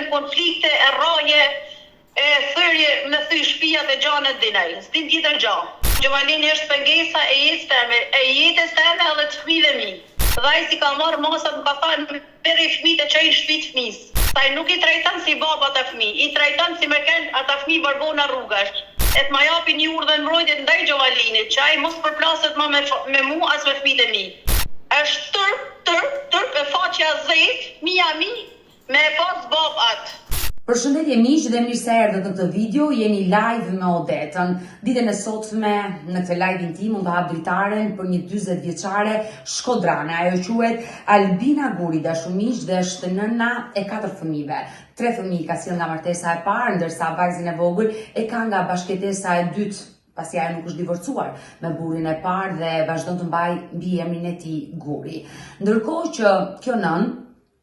bëjmë konflikte, e rroje, e thërje me thy shtëpiat e gjanë dinaj. S'din tjetër gjë. Gjovalini është pengesa e jetës teme edhe të fëmijëve mi. Dhe ai si ka marrë masat më ka thënë merri fëmijët e çojnë shtëpi fëmis. Ai nuk i trajton si baba ata fëmijë, i trajton si me kanë ata fëmijë barbona rrugash. Et ma japi një urdhë mbrojtje ndaj Gjovalinit, që ai mos përplaset më me mua as me fëmijët e mi. Është tërp e faqja zejt, mia mi, me pas babat. Përshëndetje miq dhe mirë se erdhët në këtë video, jeni live me Odetën. Ditën e sotme në këtë live tim mund të hap dritaren për një 40 vjeçare shkodrane. Ajo quhet Albina Guri, dashur miq, dhe është nëna e 4 fëmijëve. 3 fëmijë ka sjell nga martesa e parë, ndërsa vajzën e vogël e ka nga bashkëtesa e dytë, pasi ajo nuk është divorcuar me burrin e parë dhe vazhdon të mbajë mbi emrin e tij Guri. Ndërkohë që kjo nën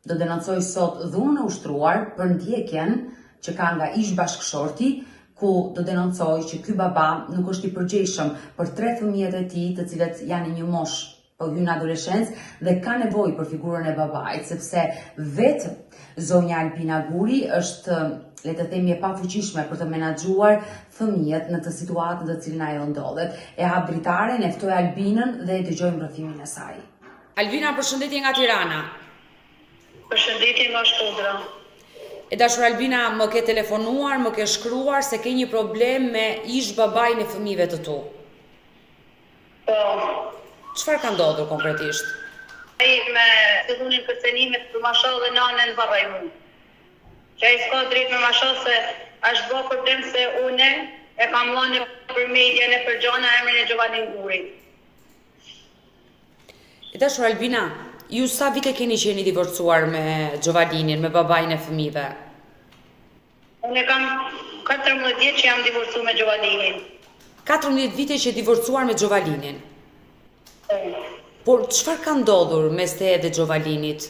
do denoncoj sot dhunën e ushtruar për ndjekjen që ka nga ish bashkëshorti, ku do denoncoj që ky baba nuk është i përgjegjshëm për 3 fëmijët e tij, të cilët janë në një moshë po hyn në adoleshencë dhe ka nevojë për figurën e babait, sepse vetë zonja Albina Guri është, le të themi, e pafuqishme për të menaxhuar fëmijët në të situatë në të cilën ajo ndodhet. E hap dritaren, e ftoj Albinën dhe e dëgjojmë rrëfimin e saj. Albina, përshëndetje nga Tirana. Përshëndetje nga Shkodra. E dashur Albina, më ke telefonuar, më ke shkruar se ke një problem me ish babain e fëmijëve të tu. Po. Çfarë ka ndodhur konkretisht? Ai me fillunin kërcenimet për mashall dhe nanën varroi mua. Që ai s'ka drejt me mashall se është bërë problem se une e kam lënë për median e për gjana emrin e Gjovalin Gurit. E dashur Albina, ju sa vite keni qeni divorcuar me Gjovalinin, me babain e fëmijëve? Unë kam 14 vjet që jam divorcuar me Gjovalinin. 14 vite që divorcuar me Gjovalinin. Por çfarë ka ndodhur mes teje dhe Gjovalinit?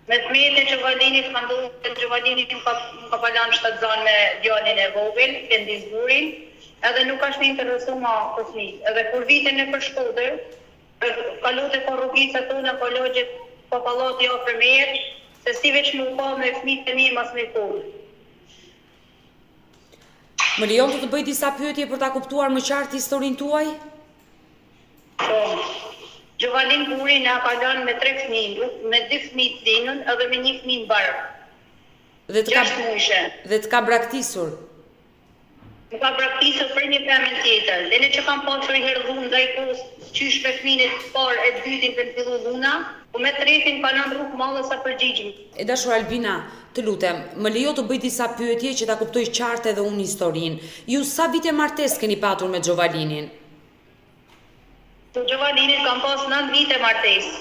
Mes meje e Gjovalinit ka ndodhur se Gjovalini nuk ka palan shtatzon me djalin e vogël, Kendis Gurin, edhe nuk është interesuar më për fëmijë. Edhe kur vitën e për Shkodër, kalote po rrugica tona, po logjet, po pallati ofër meje, se si veç më pa me fëmijët e mi mas me kohë. Më lejon të bëj disa pyetje për ta kuptuar më qartë historinë tuaj? Po. Gjovalin Guri na ka lënë me 3 fëmijë, me 2 fëmijë të dinën edhe me 1 fëmijë barë. Dhe të ka braktisur? Më ka braktisur për një femën tjetër. Dhe ne që kam pasur herë dhunë ndaj kohës qysh me fëmijën e parë e dytin për të filluar dhuna, po me tretin ka lënë rrugë madhe sa përgjigjim. E dashur Albina, të lutem, më lejo të bëj disa pyetje që ta kuptoj qartë edhe unë historinë. Ju sa vite martesë keni patur me Gjovalinin? Të Gjovalinit kam pas 9 vite martesë.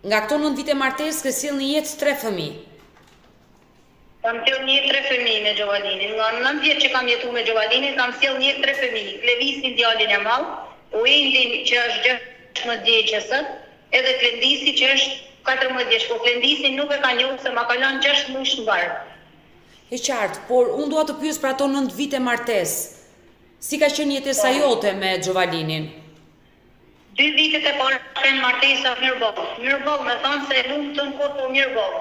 Nga këto 9 vite martesë ke sjellë në jetë 3 fëmijë. Kam sjellë në jetë 3 fëmijë me Gjovalinin. Nga 9 vjet që kam jetuar me Gjovalinin, kam sjellë në jetë 3 fëmijë. Klevisin djalin e madh, Uendin që është 16 vjeçës, edhe Klendisi që është 14 vjeç. Po Klendisi nuk e ka njohur se ma ka lënë 6 muaj në barë. E qartë, por unë dua të pyes për ato 9 vite martesë. Si ka qenë jetesa jote me Gjovalinin? 2 vitet e parë kanë martesa mirëboll, me thonë se lumë të në kohë po mirëboll.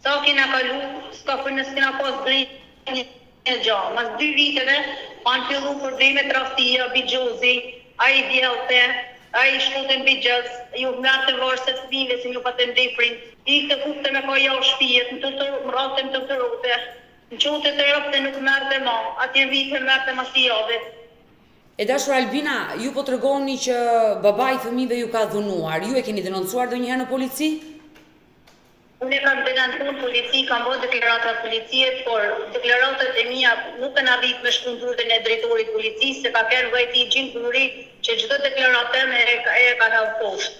Sa kena kalu, s'ka për nësë kena pas drejt një gjahë. Mas 2 viteve, kanë fillu problemet raftia, bigjozi, a i djelte, a i shkutën bigjës, ju mërë të varë se të fëmijëve si ju patën deprin, i këtë kupte me ka jau shpijet, më ratëm të të rote, në qote të rëpte nuk mërë të ma, atje vite mërë të masi jave. E dashur Albina, ju po tregoni që babai i fëmijëve ju ka dhunuar. Ju e keni denoncuar ndonjëherë në polici? Unë kam denoncuar në polici, kam bërë deklarata në policie, por deklaratat e mia nuk kanë arrit me shkundurën e drejtorit policisë, se ka kërë vajti Gjim Guri që çdo deklaratë e ka dhënë poshtë.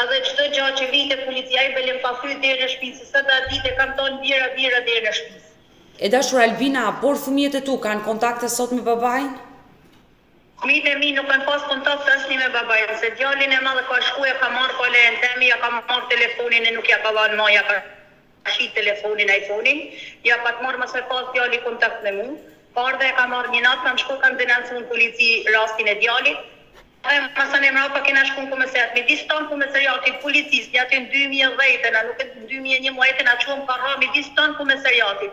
Edhe çdo gjë që vite policia i bëlem pa fryt deri në shtëpi, se sa ditë kam tonë bira deri në shtëpi. E dashur Albina, por fëmijët e tu kanë kontakte sot me babain? Fëmijët e mi nuk kanë pas kontakt asnjë me babain, se djalin e madh ka shku e ka marrë kolen temi, ja ka marrë telefonin e nuk ja ka dhënë më, ja ka shit telefonin, iPhone-in, ja pa të marrë mëse pas djali kontakt me mua. Por dhe ka marrë një natë, kam shku kam denoncuar në polici rastin e djalit, Masane mrapa kena shku në komisariat. Midis tonë komisariatit policisë, aty në 2010, nuk e 2011 na quam ka rra midis tonë komisariatit.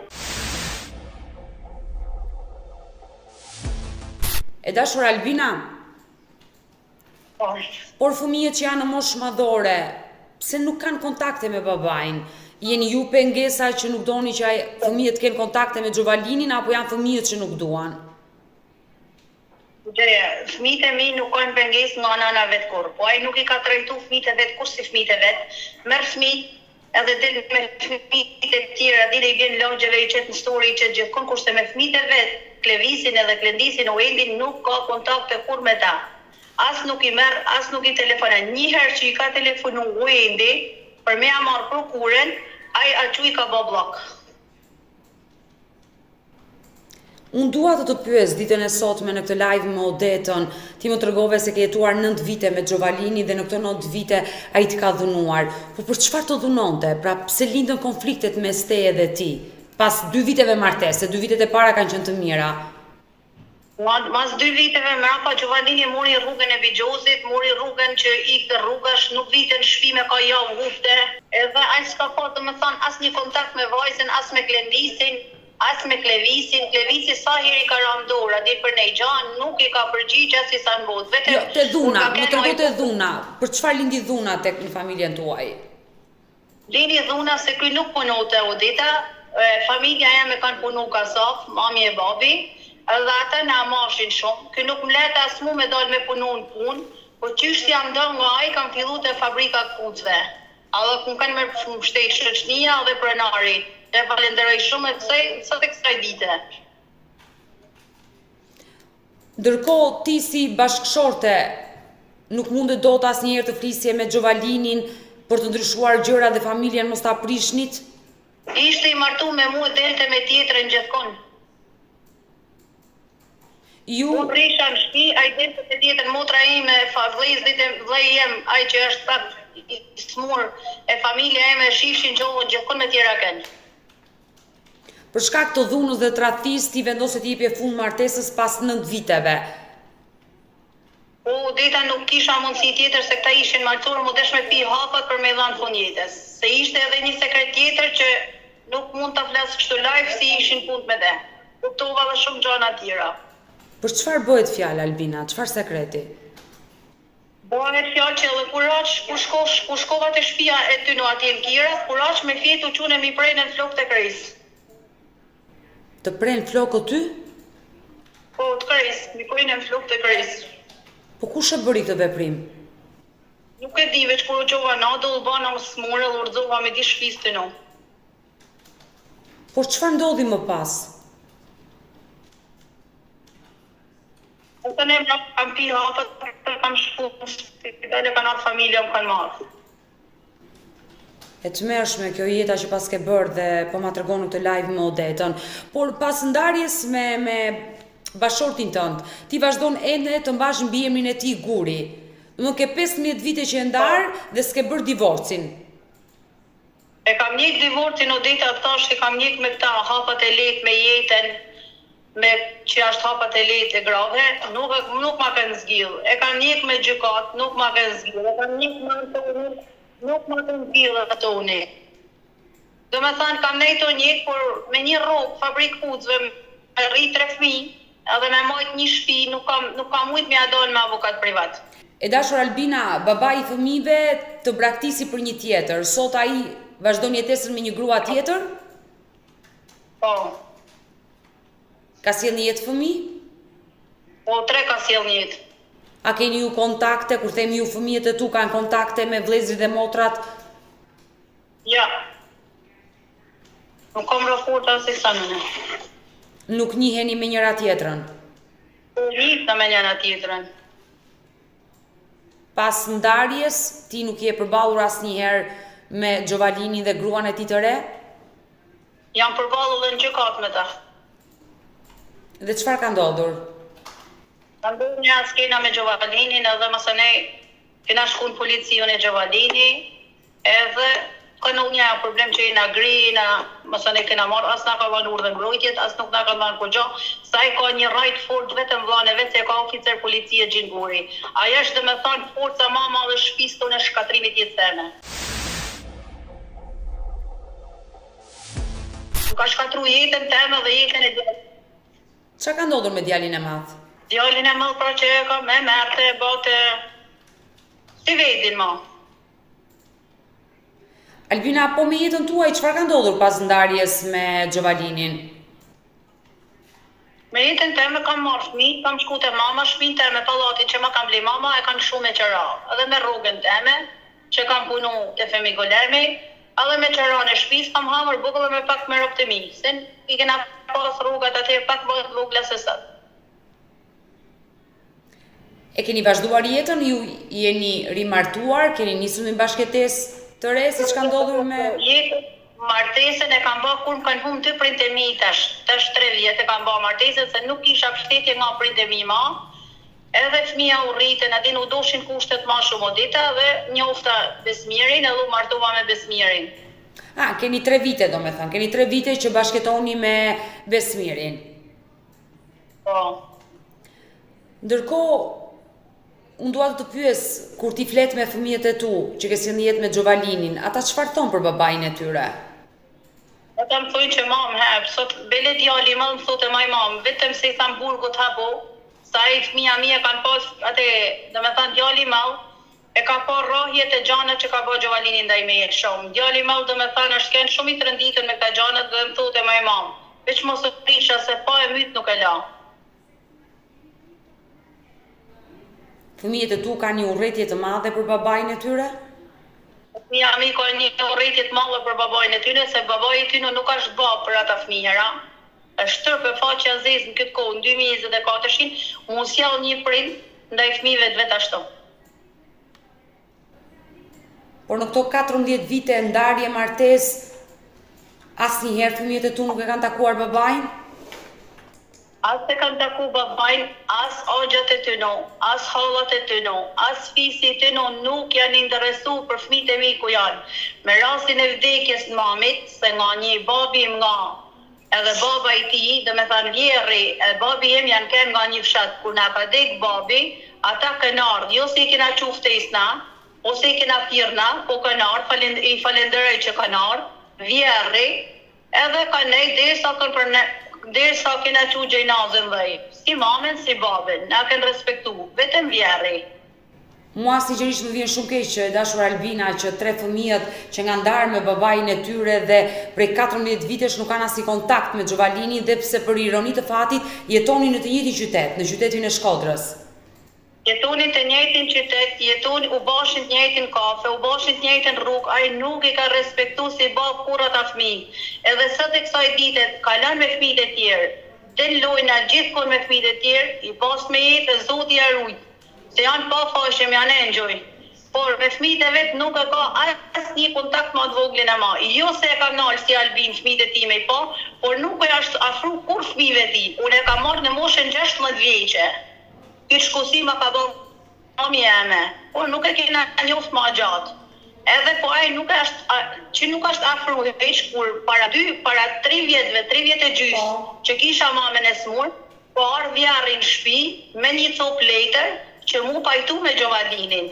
E dashur Albina, por fëmijët që janë në moshë madhore, pse nuk kanë kontakte me babajnë? Jeni ju pengesa që nuk doni që fëmijët kenë kontakte me Gjovalinin, apo janë fëmijët që nuk duan? Fëmijët e mi nuk kanë pengesë nga nana vetë kur, po ai nuk i ka trajtu fëmijët e vetë kur si fëmijët e vetë. Merr fëmijë edhe del me fëmijët e tjera, dile i vjen lagjeve i qetë në story i qetë gjithkon, kurse me fëmijët e vetë, Klevisin edhe Klendisin o Endin nuk ka kontakte kur me ta. As nuk i merr, as nuk i telefonon. Një herë që i ka telefonu Endi për me a marrë prokuren, ai aty i ka bë blok. Unë dua të pyes ditën e sotme në këtë live me Odetën, ti më tregove se ke jetuar 9 vite me Gjovalinin dhe në këto 9 vite ai të ka dhunuar. Po për çfarë të dhunonte? Pra pse lindën konfliktet mes teje dhe ti? Pas 2 viteve martese, 2 vitet e para kanë qenë të mira. Mas 2 viteve mrapa Gjovalini mori rrugën e Bigjozit, mori rrugën që ikte rrugash, nuk vite në shtëpi me ka javë ngufte. Edhe ai s'ka pas domethënë as një kontakt me vajzën, as me Klendisin, as me Klevisin. Klevisi sa herë i ka rënë dorë, aty për Nexhan, nuk i ka përgjigj as i sa në botë. Vetëm Jo, te dhuna, më tregu te dhuna. Për çfarë lindi dhuna tek në familjen tuaj? Lindi dhuna se ky nuk punonte Odeta, familja jeme kanë punu kasaf, mami e babi, edhe ata na mashin shumë. Ky nuk mlet as mu me dal me punu në punë, po qysh jam dal nga ai kanë fillu te fabrika kpucëve. Edhe ku kanë me mbështet shoqënia dhe pronari. E falenderoj shumë e kësaj, sot e kësaj dite. Ndërkohë ti si bashkëshorte nuk mundet dot asnjëherë të flisje me Gjovalinin për të ndryshuar gjëra dhe familjen mos ta prishnit? Ishte i martu me mua delte me tjetrën gjithkon. Ju prisha në shtëpi, ai delte me tjetrën, motra ime, vllai jem, ai që është pak i smur, e familja ime shifshin gjohën gjithkon me tjera kënë. për shkak të dhunës dhe tradhtisë ti vendose të jepje fund martesës pas 9 viteve. Po, Odeta nuk kisha mundësi tjetër se këta ishin martuar, më desh me pi hapat për me dhanë fund jetës. Se ishte edhe një sekret tjetër që nuk mund ta flas kështu live si ishin punë me dhe. Kuptova dhe shumë gjëra tjera. Për çfarë bëhet fjalë Albina? Çfarë sekreti? Bëhet fjalë që edhe kur shkova te shtëpia e ty në atje në Kira, kuraç me fjetu çune mi prejnë në flok të kris. Të pren flokët ty? Po, të kris, mi prejnë në flok të kris. Po kush e bëri këtë veprim? Nuk e di, veç kur u qova natë, u bana u smurë, u urdhova me di shtëpisë të nu. Por çfarë ndodhi më pas? Ose ne kam pi hapat, kam shku, dhe kanë atë familja më kanë marrë. E tmerrshme kjo jeta që pas ke bërë dhe po ma tregon në këtë live me Odetën. Por pas ndarjes me bashortin tënd, ti vazhdon ende të mbash mbi emrin e tij Guri. Domethënë ke 15 vite që e ndar dhe s'ke bërë divorcin. E kam njek divorcin, Odeta thash që kam njek me këta hapat e lehtë me jetën, me që është hapat e lehtë e grave, nuk ma kanë zgjill. E kam njek me gjykat, nuk ma kanë zgjill. E kam njek me Antoni, nuk ma kanë zgjill Antoni. Do me thanë kam nejto njek, por me një rrugë, fabrikë kpucëve, me rrit 3 fëmijë, edhe me majt një shtëpi, nuk kam mujt me adon me avokat privat. E dashur Albina, babai i fëmijëve të braktisi për një tjetër. Sot ai vazhdon jetesën me një grua tjetër? Po. Ka sjell një jetë fëmijë? Po, 3 ka sjell një jetë. A keni ju kontakte, kur themi ju fëmijët e tu kanë kontakte me vëllezërit dhe motrat? Ja. Nuk kam raporta se sa nëne. Nuk njiheni me njëra tjetrën? Njihna me njëra tjetrën. Pas ndarjes, ti nuk je përballur asnjëherë me Gjovalinin dhe gruan e tij të re? Jam përballur dhe në gjykat me ta. Dhe çfarë ka ndodhur? Ka ndodhur një skena me Gjovalinin edhe mësënej kena shku në policion e Gjovalini edhe ka në një problem që i na grina, mëse ne kena marrë, as na ka dhënë urdhën mbrojtjet, as nuk na ka dhënë kur gjë, sa i ka një rajt fort vetëm vllane vetë se ka oficer policie Gjinguri. Ajo është domethënë forca më e madhe e shtëpisë tonë e shkatrimit jetës teme. Ka shkatru jetën teme dhe jetën e djalit. Çka ka ndodhur me djalin e madh? Djalin e madh pra që ka me merte, bote, si vedin ma. Albina, po me jetën tuaj, çfarë ka ndodhur pas ndarjes me Gjovalinin? Me jetën teme kam marrë fëmijë, kam shku te mama, shtëpinë teme pallatin që ma kam ble mama, e kam shu me qëra. Edhe me rrugën teme, që kam punu te Femi Golermi, edhe me qëran e shtëpisë kam hamër bukë dhe me pak me ropë të mi. Se i kena pas rrugat atje pak bëhet vogla se sot. E keni vazhduar jetën, ju jeni rimartuar, keni nisur një bashkëtesë të re, si që ka ndodhur me... Jetën, martesën e kam bë kur më kanë humbë 2 prindë e mi tash 3 vjetë e kam bë martesën se nuk kisha pështetje nga prindë e mi ma. Edhe fëmija u rritën, adin u doshin kushtet ma shumë o dita dhe njofta Besmirin edhe u martova me Besmirin. Keni 3 vite do me thënë, keni 3 vite që bashkëtoni me Besmirin. Po. Ndërkohë, unë dua të pyes, kur ti flet me fëmijët e tu, që ke sjellë jetë me Gjovalinin, ata çfarë thon për babain e tyre? Ata më thonë që mam hep, sot bele djali më thotë maj mam, vetëm se i tham burgut habo, sa i fëmija mi e kanë pas atë, domethënë djali më e ka pa rrahjet e gjanat që ka bë Gjovalini ndaj meje shumë. Djali më domethënë është kënë shumë i trënditën me këta gjanat dhe më thotë maj mam, veç mos u prisha se pa e myt nuk e la. Fëmijët e tu kanë një urrëtie të madhe për babain e tyre? Fëmija mi ka një urrëtie të madhe për babain e tyre, se babai i tyre nuk është bab për ata fëmijëra. Është tërë për faqja zezë në këtë kohë, në 2024, unë sjell një prind ndaj fëmijëve të vet ashtu. Por në këto 14 vite ndarje martesë, asnjëherë fëmijët e tu nuk e kanë takuar babain? As se kanë taku babain, as ogjat e tyno, as hallat e tyno, as fisi e tyno nuk janë interesu për fëmijët e mi ku janë. Me rastin e vdekjes në mamit, se nga një babi nga edhe baba i ti, dhe me thanë vjerri, e babi jem janë kem nga një fshat, kur na ka dek babi, ata kanë ardhë, jo se i kena quftesna, ose i kena firna, po kanë ardhë, i falenderoj që kanë ardhë, vjerri, edhe kanë nej derisa kanë për ne, derisa kena që gjejnazën dhej, si mamen, si babin, na kanë respektu, vetëm vjerri. Mua sinqerisht më vjen shumë keq që e dashur Albina që 3 fëmijët që nga ndarë me babain e tyre dhe prej 14 vitesh nuk kanë asnjë kontakt me Gjovalinin dhe pse për ironi të fatit jetoni në të njëjtin qytet, në qytetin e Shkodrës. Jetoni të njëjtin qytet, jetoni u bashin të njëjtin kafe, u bashin të njëjtin rrugë, ai nuk i ka respektu si bab kur ata fëmijë. Edhe sot e kësaj dite kalon me fëmijët e tjerë, del lojna gjithkohë me fëmijët e tjerë, i bas me jetë e Zoti ja ruaj. Se janë pa fashëm, janë enjoy. Por me fëmijët e vet nuk e ka asnjë kontakt me atë voglin e ma. Jo se e ka nalë si Albin fëmijët e time po, por nuk e është afru kur fëmijëve ti. Unë e ka marrë në moshën 16 vjeqe. Këtë shkosi ma ka bërë mami eme, por nuk e kena njoft ma gjatë. Edhe po ai nuk është afru heq, kur para 3 vjetëve, 3 vjetë e gjysë, që kisha mamen e smur, po ardhë vjarri në shtëpi me një copë letër që mu pajtu me Gjovalinin.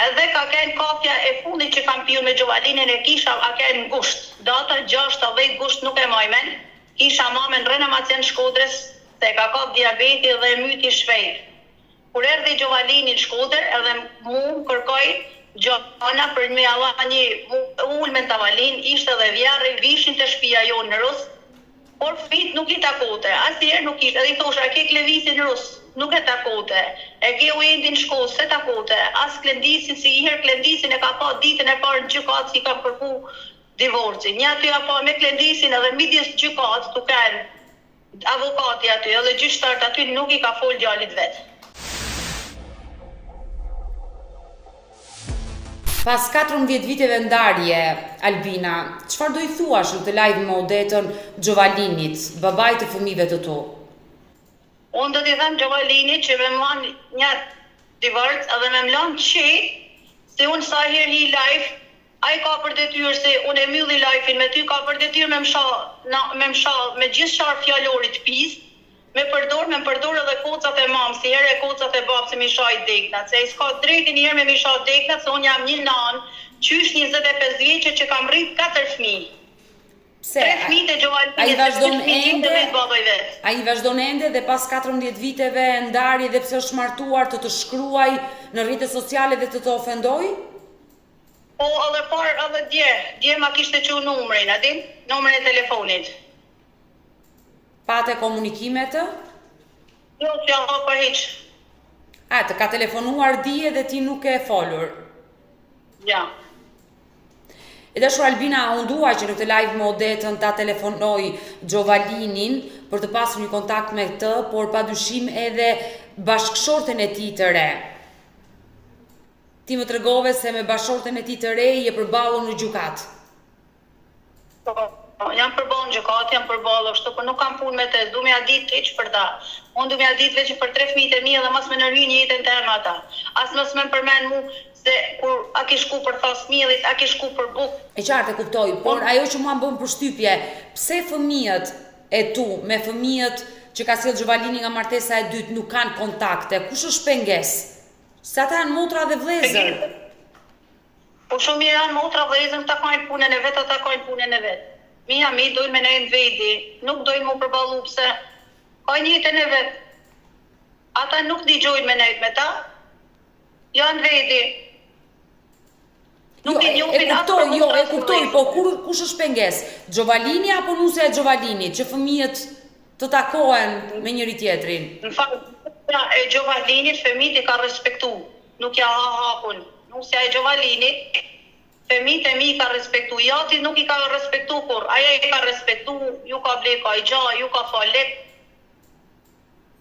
Edhe ka kenë kafja e fundit që kam piju me Gjovalinin e kisha a kenë gusht. Data 6-10 gusht nuk e majmen, kisha mamen Renamacion Shkodrës, se ka kap diabeti dhe myti shpejt. Kur erdhi Gjovalini në Shkodër, edhe mu kërkoj gjana për me Allah një ulmen tavalin, ishte dhe vjarri, vishin të shtëpia jonë në Rus, por fit nuk i takote, asnjëherë nuk ishte, edhe i thosha, ke klevisin në Rus, nuk e takote, e ke ujendin shkos, se takote, as klendisin, si i herë klendisin e ka pa ditën e parë në gjykat si kam kërku divorci. Një aty a pa me klendisin edhe midis gjykat, tu kanë avokati aty, edhe gjyqtart aty nuk i ka fol djalit vetë. Pas 14 viteve ndarje, Albina, çfarë do i thuash në të live me Odetën Gjovalinit, babait të fëmijëve të tu? Unë do t'i them Gjovalinit që me mlan një divorc edhe me mlan qi, se unë sa herë hi live, Ai ka për detyrë se unë e mbylli live-in me ty, ka për detyrë me mshall me gjithë qarë fjalorit pis, me përdor edhe kocat e mamës, si herë e kocat e babës se mi shaj deknat, se ai s'ka drejtin një herë me mi shaj deknat, se unë jam një nanë, qysh 25 vjeqe që kam rrit 4 fëmijë. Pse? 3 fëmijët e Gjovaninit, ai vazhdon ende dhe pas 14 viteve ndarje dhe pse është martuar të shkruaj në rrjetet sociale dhe të ofendoj? Po edhe dje ma kishte që numrin, a din? Numrin e telefonit. Pate komunikime të? Jo, që janë për hiq. Të ka telefonuar dje dhe ti nuk e folur? Ja. E dashur Albina, unë dua që në këtë live me Odetën ta telefonoj Gjovalinin për të pasur një kontakt me këtë, por padyshim edhe bashkëshorten e tij të re. Ti më tregove se me bashkëshorten e tij të re je përballur në gjykat. Po, jam përballur në gjykat, jam përballur kështu, por nuk kam punë me të, du m'ja ditë hiç për ta. Unë du m'ja ditë veç për 3 fëmijët e mi dhe mos më nërhyj një jetën teme ata. As mos më përmend mu se kur a ke shku për thos miellit, a ke shku për bukë. E qartë e kuptoj, por ajo që mua më bën përshtypje, pse fëmijët e tu me fëmijët që ka sjell Gjovalini nga martesa e dytë nuk kanë kontakte? Kush është pengesë? Se ata janë motra dhe vëllezër. Po shumë mirë janë motra vëllezër, ta kanë punën e vet, ata kanë punën e vet. Mi dojnë me nejnë vedi, nuk dojnë mu përballu pse ka njëtën e vet. Ata nuk digjojnë me nejtë me ta, janë vedi. E kuptoj, po kush është pengesë? Gjovalini apo nusja e Gjovalinit, që fëmijët të takohen me njëri tjetrin? Në fakt, e Gjovalinit fëmijët i ka respektu, nuk ja hapun. Nusja e Gjovalinit, fëmijët e mi ka respektu, jati nuk i ka respektu kur, aja i ka respektu, ju ka ble ka i gja, ju ka falek.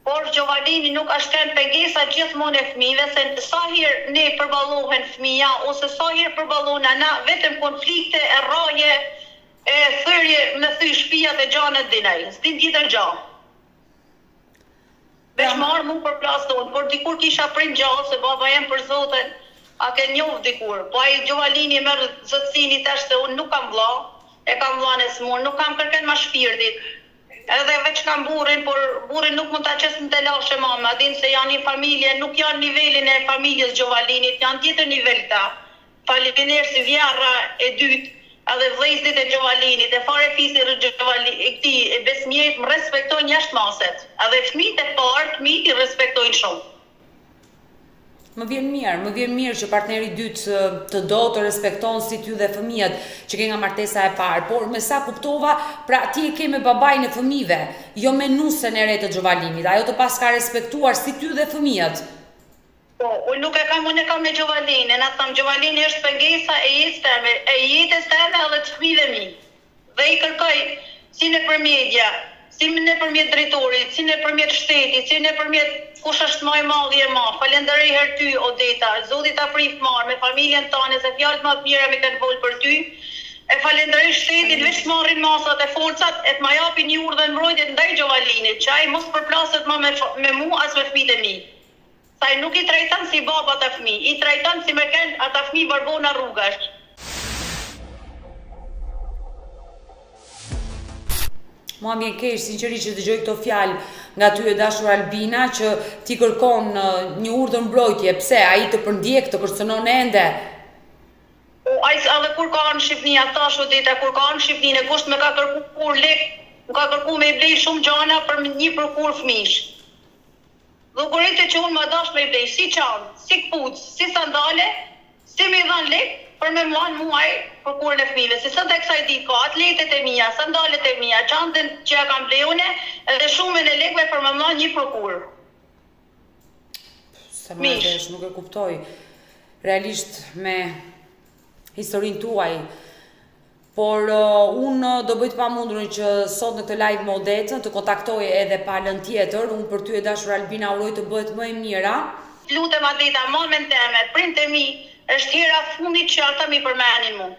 Por Gjovalini nuk është kanë pengesa gjithmonë e fëmijëve, se sa herë ne përballohen fëmija, ose sa herë përballohen ana, vetëm konflikte e rraje, e thërje me thy shtëpiat e gjanët dinaj, s'din tjetër gjanë. Veç marë mu për plasë tonë, por dikur kisha prind gjallë, se baba jem për Zotin, a ke njohë dikur. Po ai Gjovalini merë zotësini tash se unë nuk kam vlla, e kam vllane smur, nuk kam kërken ma shpirtit. Edhe veç kam burin, por burin nuk mund ta qes në telashe mama, din se janë një familje, nuk janë nivelin e familjes Gjovalinit, janë tjetër nivel ta. Faleminderit si vjarra e dytë, edhe vëllezërit e Gjovalinit, e fare fisi këti e besmjerit më respektojnë jashtë maset. Edhe fëmijët e parë, fëmijët i respektojnë shumë. Më vjen mirë që partneri dytë të do të respekton si ty dhe fëmijët që ke nga martesa e parë, por me sa kuptova, pra ti e ke me babajnë e fëmijëve, jo me nusën e re të Gjovalinit, ajo të pas ka respektuar si ty dhe fëmijët. Po, unë e kam me Gjovalinin, na tham Gjovalini është pengesa e jetës teme edhe të fëmijëve mi. Dhe i kërkoj si nëpër media, si nëpërmjet drejtorit, si nëpërmjet shtetit, si nëpërmjet kush është më i madhi e ma. Falenderoj herë ty Odeta, Zoti ta prif marr me familjen tane, se fjalët më të mira më kanë folë për ty. E falenderoj shtetin veç marrin masat e forcat e të ma japin një urdhë mbrojtje ndaj Gjovalinit, që ai mos përplaset më me mua as me fëmijët e mi. Sa ai nuk i trajton si baba ata fëmijë, i trajton si më kanë ata fëmijë barbona rrugash. Mua më keq sinqerisht që dëgjoj këto fjalë nga ty e dashur Albina, që ti kërkon një urdhër mbrojtje, pse ai të përndjek, të kërcënon ende? Ai edhe kur ka në Shqipëni, tash Odeta, kur ka në Shqipëni, e kusht me ka kërkuar lek, më ka kërkuar me i blej shumë gjana për një përkur fëmish. Dhukurit e që unë më dash me i blej, si qanë, si këpuc, si sandale, si me i dhan lek, për me muan muaj për kurën e fëmijëve. Se sot e kësaj ditë ka atletet e mia, sandalet e mia, çantën që ja kam blejune, edhe shumën e lekëve për me muan një prokur. Se më vesh, nuk e kuptoj. Realisht me historinë tuaj. Por unë do bëj të pamundurin që sot në këtë live me Odetën të kontaktoj edhe palën tjetër. Unë për ty e dashur Albina uroj të bëhet më e mira. Lutem Adeta, momen teme, prindë e mi, është hera fundit që ata mi përmenin mu.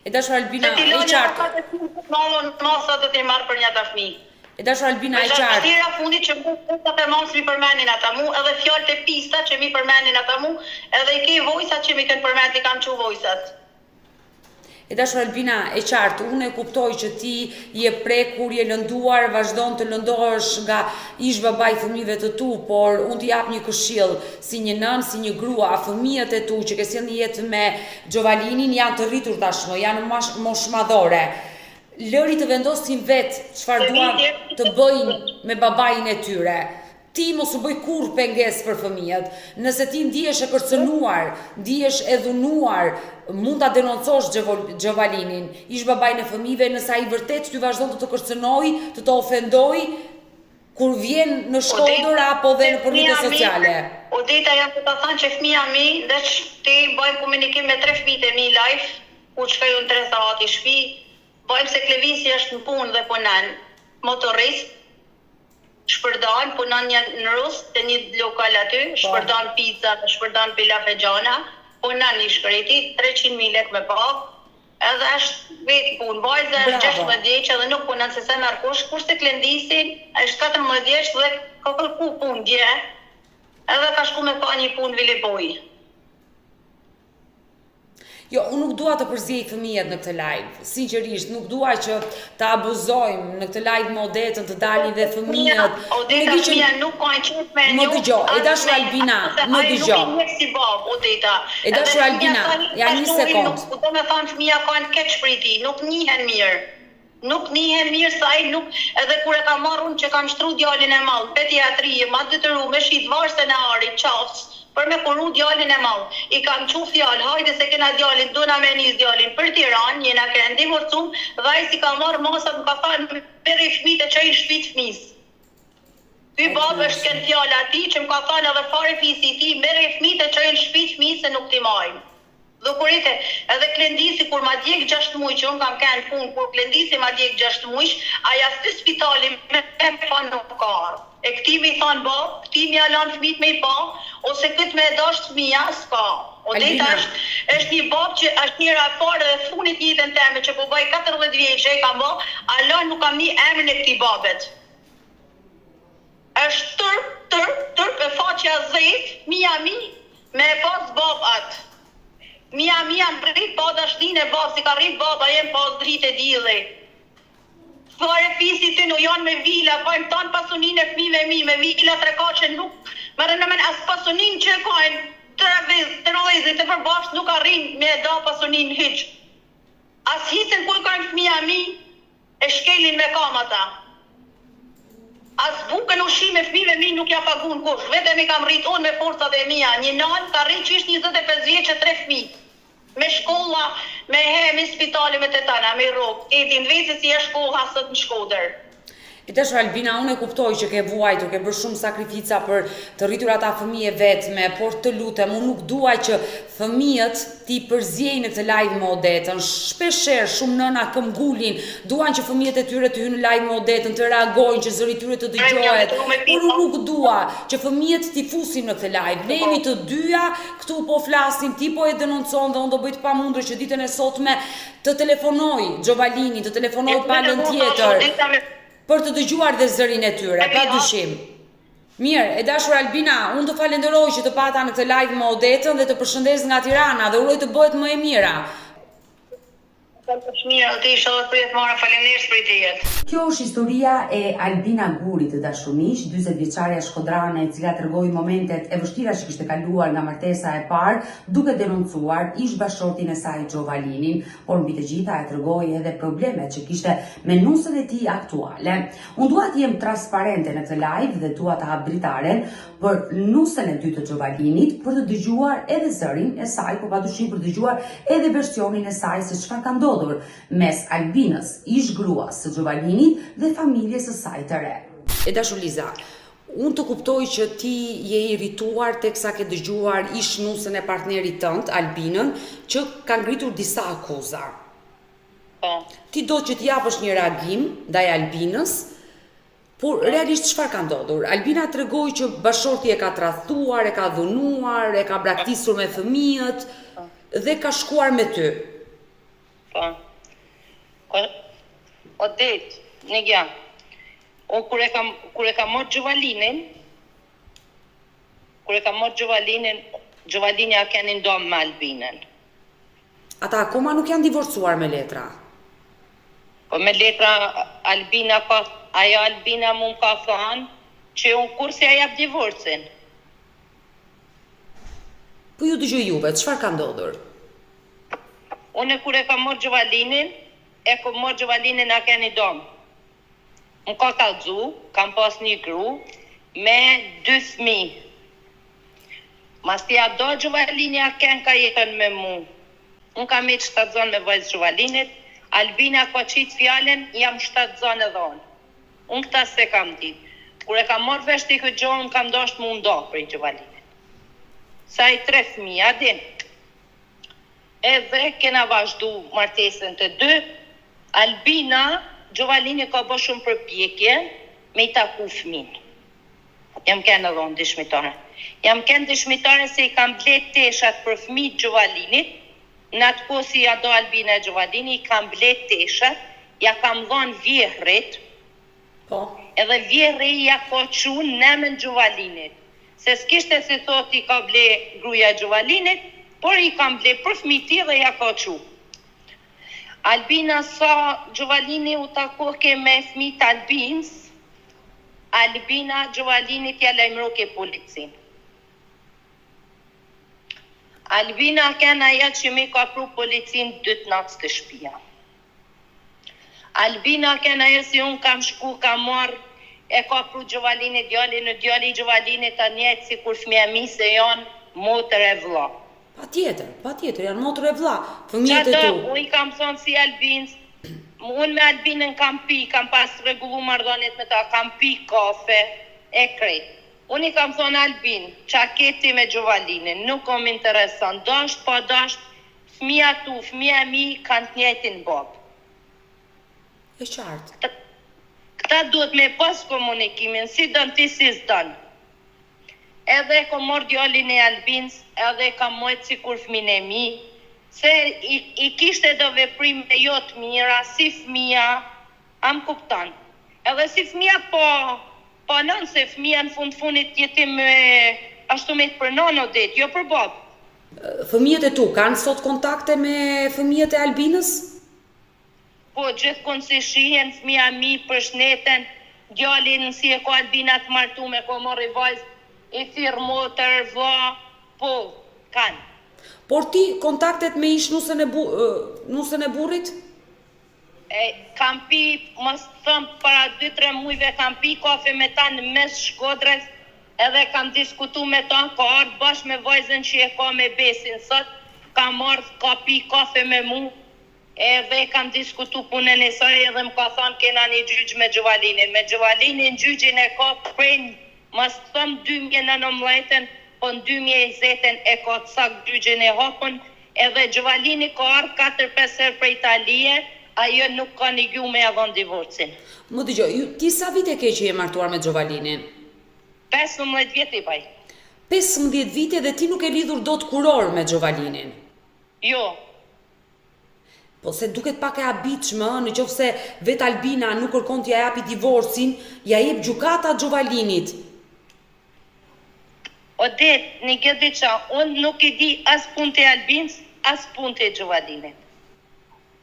E dashur Albina, e qartë. Masat të t'i marrë për një ta fëmijë. E dashur Albina e Është qartë. vështira fundit që mu të mos mi përmendin ata mu, edhe fjalët e pista që mi përmendin ata mu, edhe i ke vojsat që mi kanë përmend, i kam çu vojsat. E dashur Albina e qartë, unë e kuptoj që ti je prekur, je lënduar, vazhdon të lëndohesh nga ish babai i fëmijëve të tu, por unë t'i jap një këshill si një nën, si një grua, fëmijët e tu që ke sjellë një jetë me Gjovalinin janë të rritur tashmë, janë moshë madhore. Lëri të vendosin vetë çfarë duan të bëjnë me babain e tyre. Ti mos u bëj kurrë pengesë për fëmijët. Nëse ti ndihesh e kërcënuar, ndihesh e dhunuar, mund ta denoncosh Gjovalinin, ish babain e fëmijëve, nëse ai vërtet ty vazhdon të të kërcënoj, të të ofendoj kur vjen në Shkodër apo dhe në përmjet sociale. Odeta jam të ta thënë që fëmija mi, dhe që ti bëjmë komunikim me 3 fëmijët e mi live, ku shkoj unë 3 sahat i shtëpi, bëjmë se Klevisi është në punë dhe punon, motorist, shpërdan, punon në Rus, të një lokal aty, shpërdan pizza, shpërdan pilaf e gjana, punon një shkreti, 300.000 lek me pak, edhe është vetë punë, vajza është 16 vjeç edhe nuk punon se sa narkosh, kurse Klendisi është 14 vjeç dhe ka kërku punë dje, edhe ka shku me pa një punë Vilipoj. Jo, unë nuk dua të përzjej fëmijët në këtë live, sinqerisht, nuk dua që të abuzojmë në këtë live me Odetën, të dalin dhe fëmijët. Odeta fëmija nuk ka qenë me një. Më dëgjo, e dashur Albina, më dëgjo. Ai nuk i si bab, Odeta. E dashur Albina, ja një sekond. Do me thonë fëmija kanë keq prej tij, nuk njihen mirë. Nuk njihen mirë sa ai nuk, edhe kur e ka marrë unë që kam shtru djalin e madh, pediatrie, ma detyru me shit varsën e arit, qafs, për me kuru djalin e madh. I kam qu fjalë, hajde se kena djalin, dona me nis djalin për Tiranë, jena kena divorcum, dhe ai si ka marrë masa më ka thënë merri fëmijët e çajin shtëpi fëmis. Ky babë është kënë fjallë ati që më ka thënë edhe fare fisi ti, merri fëmijët e çajin shtëpi fëmis se nuk ti majnë. Dhe kurite, edhe Klendisi kur ma djek 6 muaj që unë kam kënë punë, kur Klendisi ma djek 6 muaj, aja së spitali me fanë nuk ka arë. E këti me i thanë ba, këti me alan fëmijët me i pa, ose këtë me edasht fëmija, s'ka. Odeta është një babë që është njëra parë dhe funit jetën teme që po bëj 14 vjeqë e kam ba, alan nuk kam një emrin e këti babet. është tërp e faqja zejt, mija mi, me e pas babë atë. Mija më rrit pa dashnin e babë, si ka rrit baba jem pas dritë e djilë. Fare fisi të në janë me vila, pojmë tanë pasunin e fëmijëve mi, me vila 3 që nuk, më rënëmen as pasunin që kajnë, 3 vëllezër të përbashkë nuk arrin me da pasunin hyq. As hisën ku kanë fëmija mi, e shkelin me kamata. As bukën ushqime fëmijëve mi nuk ja pagun kush, vetëm i kam rrit unë me forcat e mia, një nanë ka rrit që ishtë 25 vjeqë 3 fëmijë. Me shkolla, me me spitali, me tetana, me rrugë. Edin vese si e shkolla sot në Shkodër. E dashur Albina, unë e kuptoj që ke vuajtur, ke bërë shumë sakrifica për të rritur ata fëmijë vetme, por të lutem, unë nuk dua që fëmijët ti përzjej në këtë live me Odetën. Shpeshherë shumë nëna këmbgulin, duan që fëmijët e tyre të hyjnë në live me Odetën, të reagojnë, që zëri tyre të dëgjohet. Por unë nuk dua që fëmijët ti fusin në këtë live. Ne jemi të dyja këtu po flasim, ti po e denoncon dhe unë do bëj të pamundur që ditën e sotme të telefonoj Gjovalinin, të telefonoj palën tjetër. Për të dëgjuar dhe zërin e tyre, pa dyshim. Mirë, e dashur Albina, unë të falenderoj që të pata në këtë live me Odetën dhe të përshëndes nga Tirana dhe uroj të bëhet më e mira. Kjo është historia e Albina Gurit, të dashur miq, 40 vjeçaria shkodrane e cila tregoi momentet e vështira që kishte kaluar nga martesa e parë, duke denoncuar ish bashortin e saj Gjovalinin, por mbi të gjitha e tregoi edhe problemet që kishte me nusën e tij aktuale. Unë dua të jem transparente në këtë live dhe dua të hap dritaren për nusën e dytë të Gjovalinit, për të dëgjuar edhe zërin e saj, por padyshim për të dëgjuar edhe versionin e saj se çfarë ka ndodhur mes Albinës, ish gruas së Gjovalinit dhe familjes së saj të re. E dashur Liza, unë të kuptoj që ti je irrituar teksa ke dëgjuar ish nusën e partnerit tënd, Albinën, që ka ngritur disa akuza. Ti do që t'japësh një reagim ndaj Albinës, por realisht çfarë ka ndodhur? Albina tregoi që bashorti e ka tradhtuar, e ka dhunuar, e ka braktisur me fëmijët dhe ka shkuar me ty. Odet, një gjë. Unë kur e kam marrë Gjovalinin, Gjovalini a keni ndomë me Albinën. Ata akoma nuk janë divorcuar me letra. Po me letra Albina mu më ka thënë që unë kur si a jap divorcin. Po ju dëgjoj juve, çfarë ka ndodhur? Unë kur e kam marrë Gjovalinin a keni domë. Më ka kallëzu, kam pas një gru me 2 fëmijë. Mas t'i a do Gjovalini a ken ka jetën me mu. Unë kam e 7 zonë me vajzë Gjovalinit, Albina ka qitë fjallën, jam 7 zonë edhe unë. Unë këta se kam ditë. Kur e kam marrë vesh t'i këtë gjohë, unë kam dashtë mu ndohë për i Gjovalinit. Sa i 3 fëmijë, adin. Edhe kena vazhdu martesën të 2, Albina, Gjovalini ka bë shumë përpjekje me i taku fëmijën. Jam kenë edhe unë dëshmitare. Jam kenë dëshmitare se i kam blet teshat për fëmijët Gjovalinit, në atë kohë si ja do Albina e Gjovalini, i kam blet teshat, ja kam dhonë vjehrit, Po. edhe vjehri ja ka qunë nemën Gjovalinit. Se s'kishte se thot i ka ble gruja Gjovalinit, por i kam ble për fëmijët dhe ja ka qunë. Albina sa Gjovalini u takoke me fëmijët Albinës, Albina Gjovalinit ja lajmëroke policin. Albina kena ja që me ka pru policin 2 natë të shtëpia. Albina kena ja si unë kam shku, kam marrë, e ka pru Gjovalinit djali, në djali Gjovalinit të njëtë si kur fëmija mi se janë motër e vlla. Patjetër, janë motër e vlla, fëmijët e tu. Unë i kam thonë si Albinës, unë me Albinën kam pas regullu marrëdhëniet me ta, kam pi kafe, e krejt. Unë i kam thonë Albin, qa keti me Gjovalinin, nuk kom interesant, dasht pa dasht, fëmija tu, fëmija mi, kanë të njëjtin babë. E qartë. Këta duhet me pas komunikimin, si dënë ti si s'dënë. Edhe e kom marrë djallin e Albinës, edhe e kam mojtë si kur fëmin e mi, se i kishte do veprime jo të mira, si fëmija, am kuptan. Edhe si fëmija po nënë, se fëmija në fundit jetim ashtu me të për nënë o det, jo për babë. Fëmijët e tu kanë sot kontakte me fëmijët e Albinës? Po, gjithkohën si shihen, fëmija mi përshëndeten, djalin si e ka Albina të martume, ko mori vajzë, i thirë motër, vlla, po, kanë. Por ti kontaktet me ish nusën e burrit? Kam pi, mos thëmë, para 2-3 mujve kam pi kafe me ta në mes Shkodrës, edhe kam diskutu me ta, ka ardhë bashkë me vajzën që e ka me besin sot, kam ardhë, ka pi kafe me mu, edhe kam diskutu punën e saj, edhe më ka thonë kena një gjyqë me Gjovalinin. Me Gjovalinin gjyqin e ka prej, mos thëmë 2019, po në 2020 e ka të sak gjyqin e hapën, edhe Gjovalini ka ardhë 4-5 herë për Italije, ajo nuk ka një gju me avon divorcin. Më dëgjoj, ti sa vite ke që je martuar me Gjovalinin? 15 vjet i baj. 15 vite dhe ti nuk e lidhur do të kuror me Gjovalinin? Jo. Po se duket pak e habitshme, në qoftë se vetë Albina nuk kërkon t'ja japi divorcin, ja jep gjykata Gjovalinit. O det, një këtë diqa, unë nuk i di as punë të Albinës, as punë të Gjovalinit.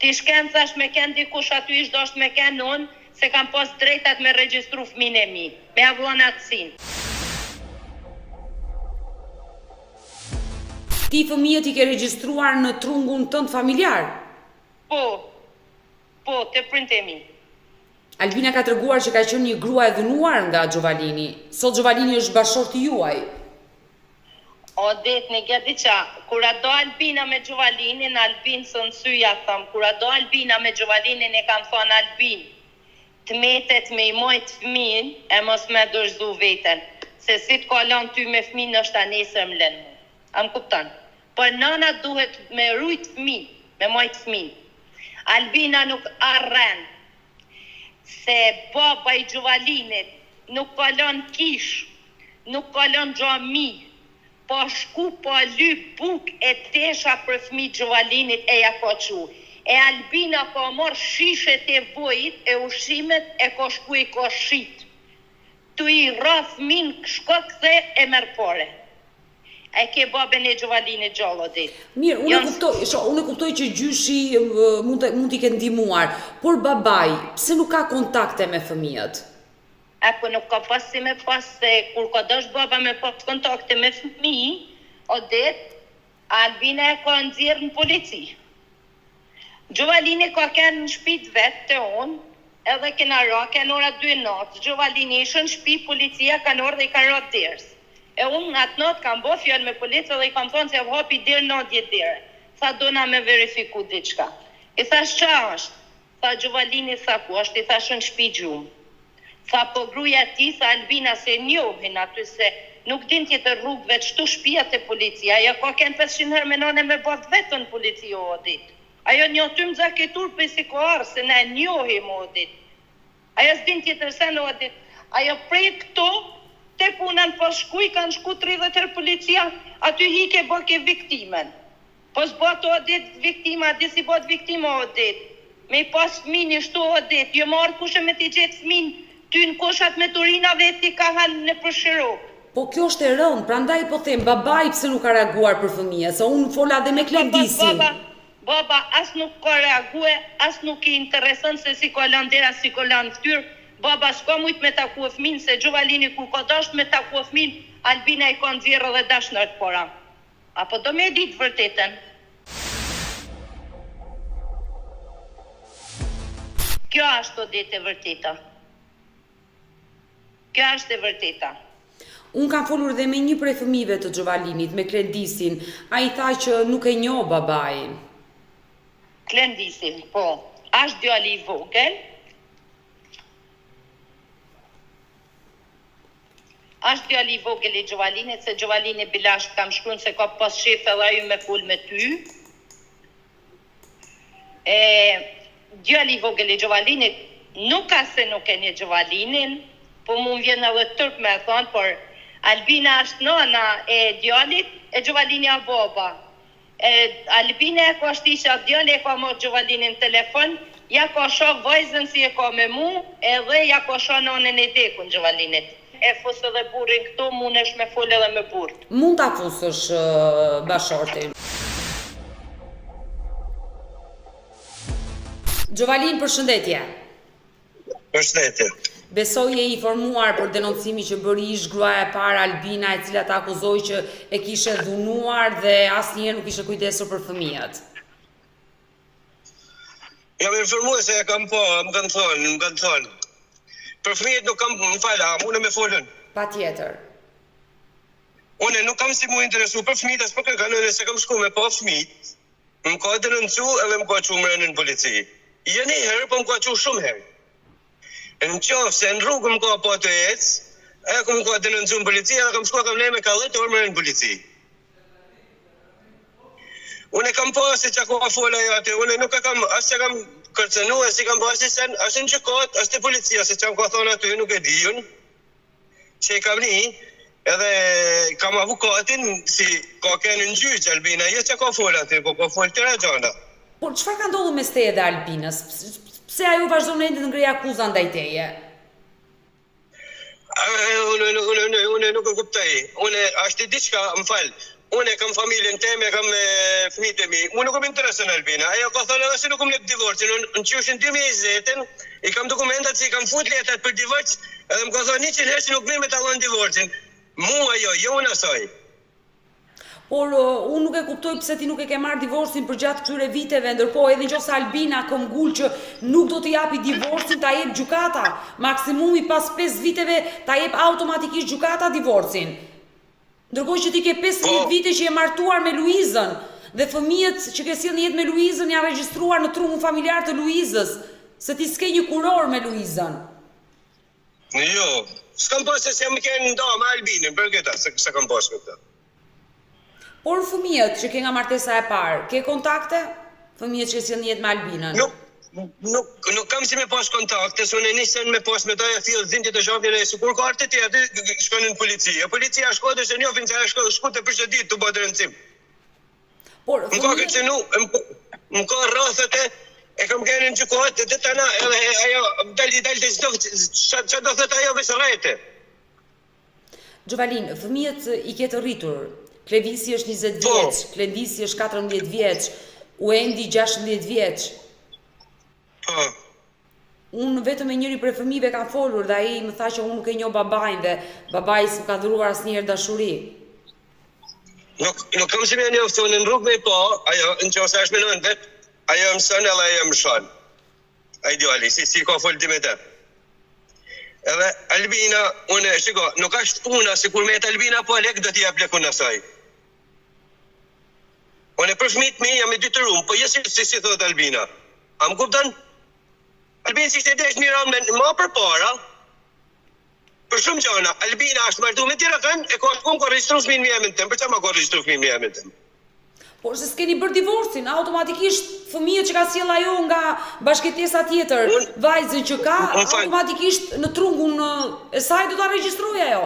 Ti shken thash me ken dikush aty ish dosht me ken unë, se kam pas drejtat me regjistru fëmin e mi, me avlon atësin. Ti fëmijët i ke regjistruar në trungun tënd familjar? Po, të printe mi. Albina ka treguar që ka qenë një grua e dhunuar nga Gjovalini. Sot Gjovalini është bashorti juaj. O det, një gjeti qa, kura do Albina me Gjovalinin, Albin së në syja thëmë, kura do Albina me Gjovalinin e kam thonë Albin, të metet me i mojt fëmin e mos me dërzu veten, se si të kalon ty me fëmin është anesër më lënë mu. Am kuptan? Por nana duhet me rujt fëmin, me mojt fëmin. Albina nuk arren, se baba i Gjovalinit nuk kalon kish, nuk kalon gjami, po shku po ly buk e tesha për fëmi Gjovalinit e ja ko qu. E Albina ka marrë shishet e vojit, e ushqimet, e ka shku i ka shit. Tu i rraf min shko këthe e merë pare. E ke babën e Gjovalinit gjallë dit. Mirë, unë kuptoj që gjyshi mund t'i ketë ndihmuar, por babai, pse nuk ka kontakte me fëmijët? Apo nuk ka pas si me pas se kur ka dosh baba me pas kontakte me fëmijë, o det, Albina e ka nxjerrë në polici. Gjovalini ka kënë në shtëpi vetë të unë, edhe kena ra, kënë ora 2 natë. Gjovalini ishën në shtëpi, policia kanë orë dhe i kanë ra dërës. E unë atë natë kam bo fjallë me policë dhe i kam thonë se hapi dërë natje dërë. Tha dona me verifiku diçka. I thash qa është? Tha Gjovalini tha ku është, i thash në shtëpi gjumë. Tha po gruja ti, tha Albina se njohin aty se nuk din tjetër rrugëve qëtu shtëpijat e policia. Ajo ka kënë 500 herë me nane me bat vetën policia o ditë. Ajo një ty më zaketur për si ko arë, se ne njohim o ditë. Ajo s'din tjetër se në o ditë. Ajo prej këto, te punën po shkuj, kanë shku 30 herë policia, aty hike bo ke viktimen. Po s'bot o ditë viktima, di si bot viktima o ditë. Me i pas fëmin i shtu o ditë, jo marë kushe me t'i gjithë fëmin, ty në koshat me turinave ti ka hanë në përshirok. Po kjo është e rëndë, prandaj po them, babai pse nuk ka reaguar për fëmijën, se unë fola dhe me Klendisin. Baba as nuk ka reague, as nuk i interesën se si ka lanë dera, si ka lanë ftyrë. Baba s'ka mujt me taku fëmin, se Gjovalini kur ka dasht me taku fëmin, Albina i ka nxjerrë dhe dash në pora. Apo do me ditë vërtetën. Kjo është o ditë e vërteta. Kjo është e vërteta. Unë kam folur dhe me një prej fëmijëve të Gjovalinit, me Klendisin. Ai tha që nuk e njoh babain. Klendisin, po. Ashtë djali i vogël. Ashtë djali i vogël i Gjovalinit, se Gjovalini bilasht kam shkruan se ka pas shef edhe aju me fol me ty. Djali i vogël i Gjovalinit nuk ka se nuk e një Gjovalinin, po mu më vjen edhe tërp me thonë, por Albina është nona e djalit, e Gjovalini a baba. Albina e ka shtisha djali, e ka marrë Gjovalinin telefon, ja ka shoh vajzën si e ka me mu, edhe ja ka shoh nonën e dekun Gjovalinit. E fusë edhe burin këtu, mund është me fol edhe me burr. Mund ta fusësh bashortin. Gjovalin, përshëndetje. Përshëndetje. Besoj je i informuar për denoncimi që bëri ish gruaja e parë Albina, e cila ta akuzoi që e kishe dhunuar dhe asnjëherë nuk kishe kujdesur për fëmijët. Jam informuar se e kam po, më kanë thonë. Për fëmijët nuk kam, më falë, unë me folën. Patjetër. Unë nuk kam si mu interesu për fëmijët, as për kërkanën e se kam shku me po fëmijët. Më ka denoncu edhe më ka që mërën në polici. Jeni herë, po më ka që shumë herë. Në qofë se në rrugë më ka po të ecë, e ku më ka denoncu në polici, edhe kam shkua kam lejme ka 10 orë mërë në polici. Unë e kam po se që ka fola jo atë, unë nuk e kam, as që kam kërcenu, as që kam po asisen, as në që kotë, as të policia, se që kam ka thonë aty, nuk e di unë, që i kam një, edhe kam avukatin, si ka kënë në gjyqë, Albina, jo që ka fola aty, po ka folë tëra gjana. Por çfarë ka ndodhur mes teje dhe Albinës? Pse ajo vazhdon ende të ngrej akuzën ndaj teje? Unë nuk e kuptoj. Unë është diçka, më fal. Unë kam familjen time, kam fëmijët e mi. Unë nuk më intereson Albina. Ajo ka thënë edhe se nuk më lep divorcin. Unë qyshin 2020, i kam dokumentat se i kam fut letrat për divorc, edhe më ka thënë 100 herë se nuk vjen me ta dhënë divorcin. Mua jo unë asaj. Por unë nuk e kuptoj pse ti nuk e ke marrë divorcin për gjatë këtyre viteve, ndërkohë edhe nëse Albina ka ngull që nuk do të japi divorcin, ta jep gjykata. Maksimumi pas 5 viteve ta jep automatikisht gjykata divorcin. Ndërkohë që ti ke 15 vite që je martuar me Luizën dhe fëmijët që ke sjellë në jetë me Luizën janë regjistruar në trungun familjar të Luizës, se ti s'ke një kuror me Luizën. Jo, s'kam pas se jam kënë nda me Albinën, për këta, se kam pas me këta. Por fëmijët që ke nga martesa e parë, ke kontakte? Fëmijët që si në jetë me Albinën? Nuk kam si me pas kontakte, se unë nisën me pas me doja thillë dhintit të shofjën e sikur ka artë të aty shkonin në polici. Policia shkode se njofin se shku të përshëdit të bëtë rëndësim. Por Më ka kërcenu, më ka rrethët e kam kërë në gjykatë dhe tana edhe ajo dalë të që do thëtë ajo veç rrete. Gjovalin, fëmijët i ketë rritur. Klevisi është 20 vjeç, Klevisi është 14 vjeç, Uendi 16 vjeç. Po. Unë vetëm e njëri prej fëmijëve kam folur dhe ai më tha që unë nuk e njoh babain dhe babai s'm ka dhuruar asnjëherë dashuri. Nuk kam si me njoftu në rrugë me po, ajo në që ose është me nënë vetë, ajo mësën edhe ajo më shonë. Ideali, si ka folë me të. Edhe Albina, unë, shiko, nuk është puna, si kur me të Albina po lek, do t'i jap lekun asaj. Unë për fëmijët mi jam i dytërum, po jesi si thot Albina. A më kupton? Albina si ishte desh një ranë me ma për para, për shumë gjana, Albina është martu me tjera kanë, e ka shkum ka registru fëmin me emrin tëm, për që ma ka registru fëmin me emrin tëm? Por se s'keni bërë divorcin, automatikisht fëmijët që ka sjell ajo nga bashkëtesa tjetër, vajzën që ka, automatikisht në trungun e saj do ta regjistrojë ajo.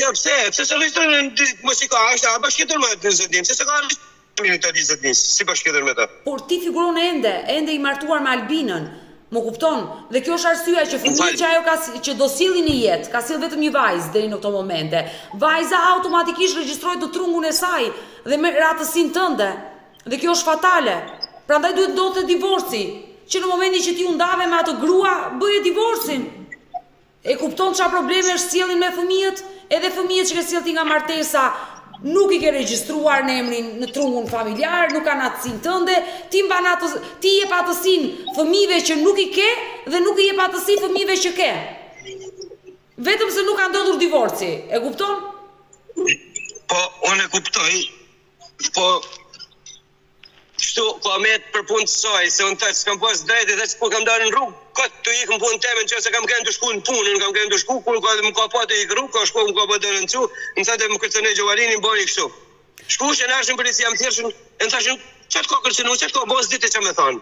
Ja, pse se registrojnë mos i ka, është a bashkëtër me 20 dinë, se ka registrojnë të 20 dinë, si bashkëtër me ta. Por ti figuron ende i martuar me Albinën. Më kupton? Dhe kjo është arsyeja që fëmijët që ajo që do sillin në jetë, ka sill vetëm një vajzë deri në këto momente. Vajza automatikisht regjistrojë të trungun e saj dhe me ratësinë tënde. Dhe kjo është fatale. Prandaj duhet ndodhte divorci, që në momentin që ti u ndave me atë grua, bëje divorcin. E kupton çfarë probleme është sjellin me fëmijët? Edhe fëmijët që ke sjell ti nga martesa nuk i ke regjistruar në emrin në trungun familjar, nuk kanë atësinë tënde, ti jep atësinë fëmijëve që nuk i ke dhe nuk i jep atësi fëmijëve që ke. Vetëm se nuk ka ndodhur divorci, e kupton? Po, unë e kuptoj, po kështu ka me të për punë të saj, se unë të s'kam pas drejti dhe s'po kam darë në rrugë, këtë të ikë në punë temen që se kam kënë të shku në punë, në kam kënë të shku, kur më ka pa të ikë rrugë, ka shku, më ka pa të rëncu, më thate më kërcëne Gjovalinin, bori kështu. Shku që në ashtë në policia më thjeshën, e në thashën, që të ka kërcënu, që të ka bos dite që me thonë.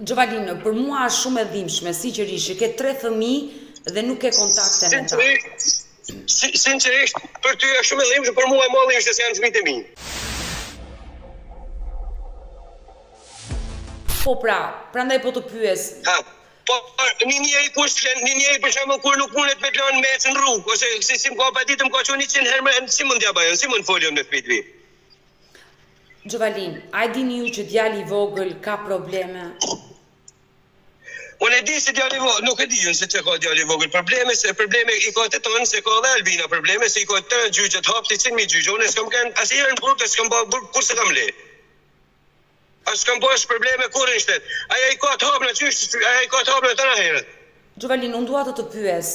Gjovalin, për mua është shumë e dhimbshme, sinqerisht, ke 3 fëmijë dhe nuk ke kontakte me ta. Sinqerisht, për ty është shumë e dhimbshme, për mua e molli është se janë fëmijët e mi. Po pra, prandaj po të pyes. Po, një njeri për shembull kur nuk mundet me të lanë me në rrugë, ose si më ka pa ditë më ka qenë 100 herë, si mund t'ja bajon, si mund foljon me fëmijët vi. Gjovalin, a dini ju që djali i vogël ka probleme? Unë e di se djali i vogël, nuk e di unë se çka ka djali i vogël, probleme i ka të tonë, se ka dhe Albina probleme, se i ka të gjyqet hapti, cin mi gjyqe, unë s'kam kanë asnjëherë në burg, s'kam bërë burg kur se kam le. As kam bosh probleme kur në shtet. Aja i ka të hapë në qysh, aja i ka të hapë në të herët. Gjovalin, unë dua të pyes,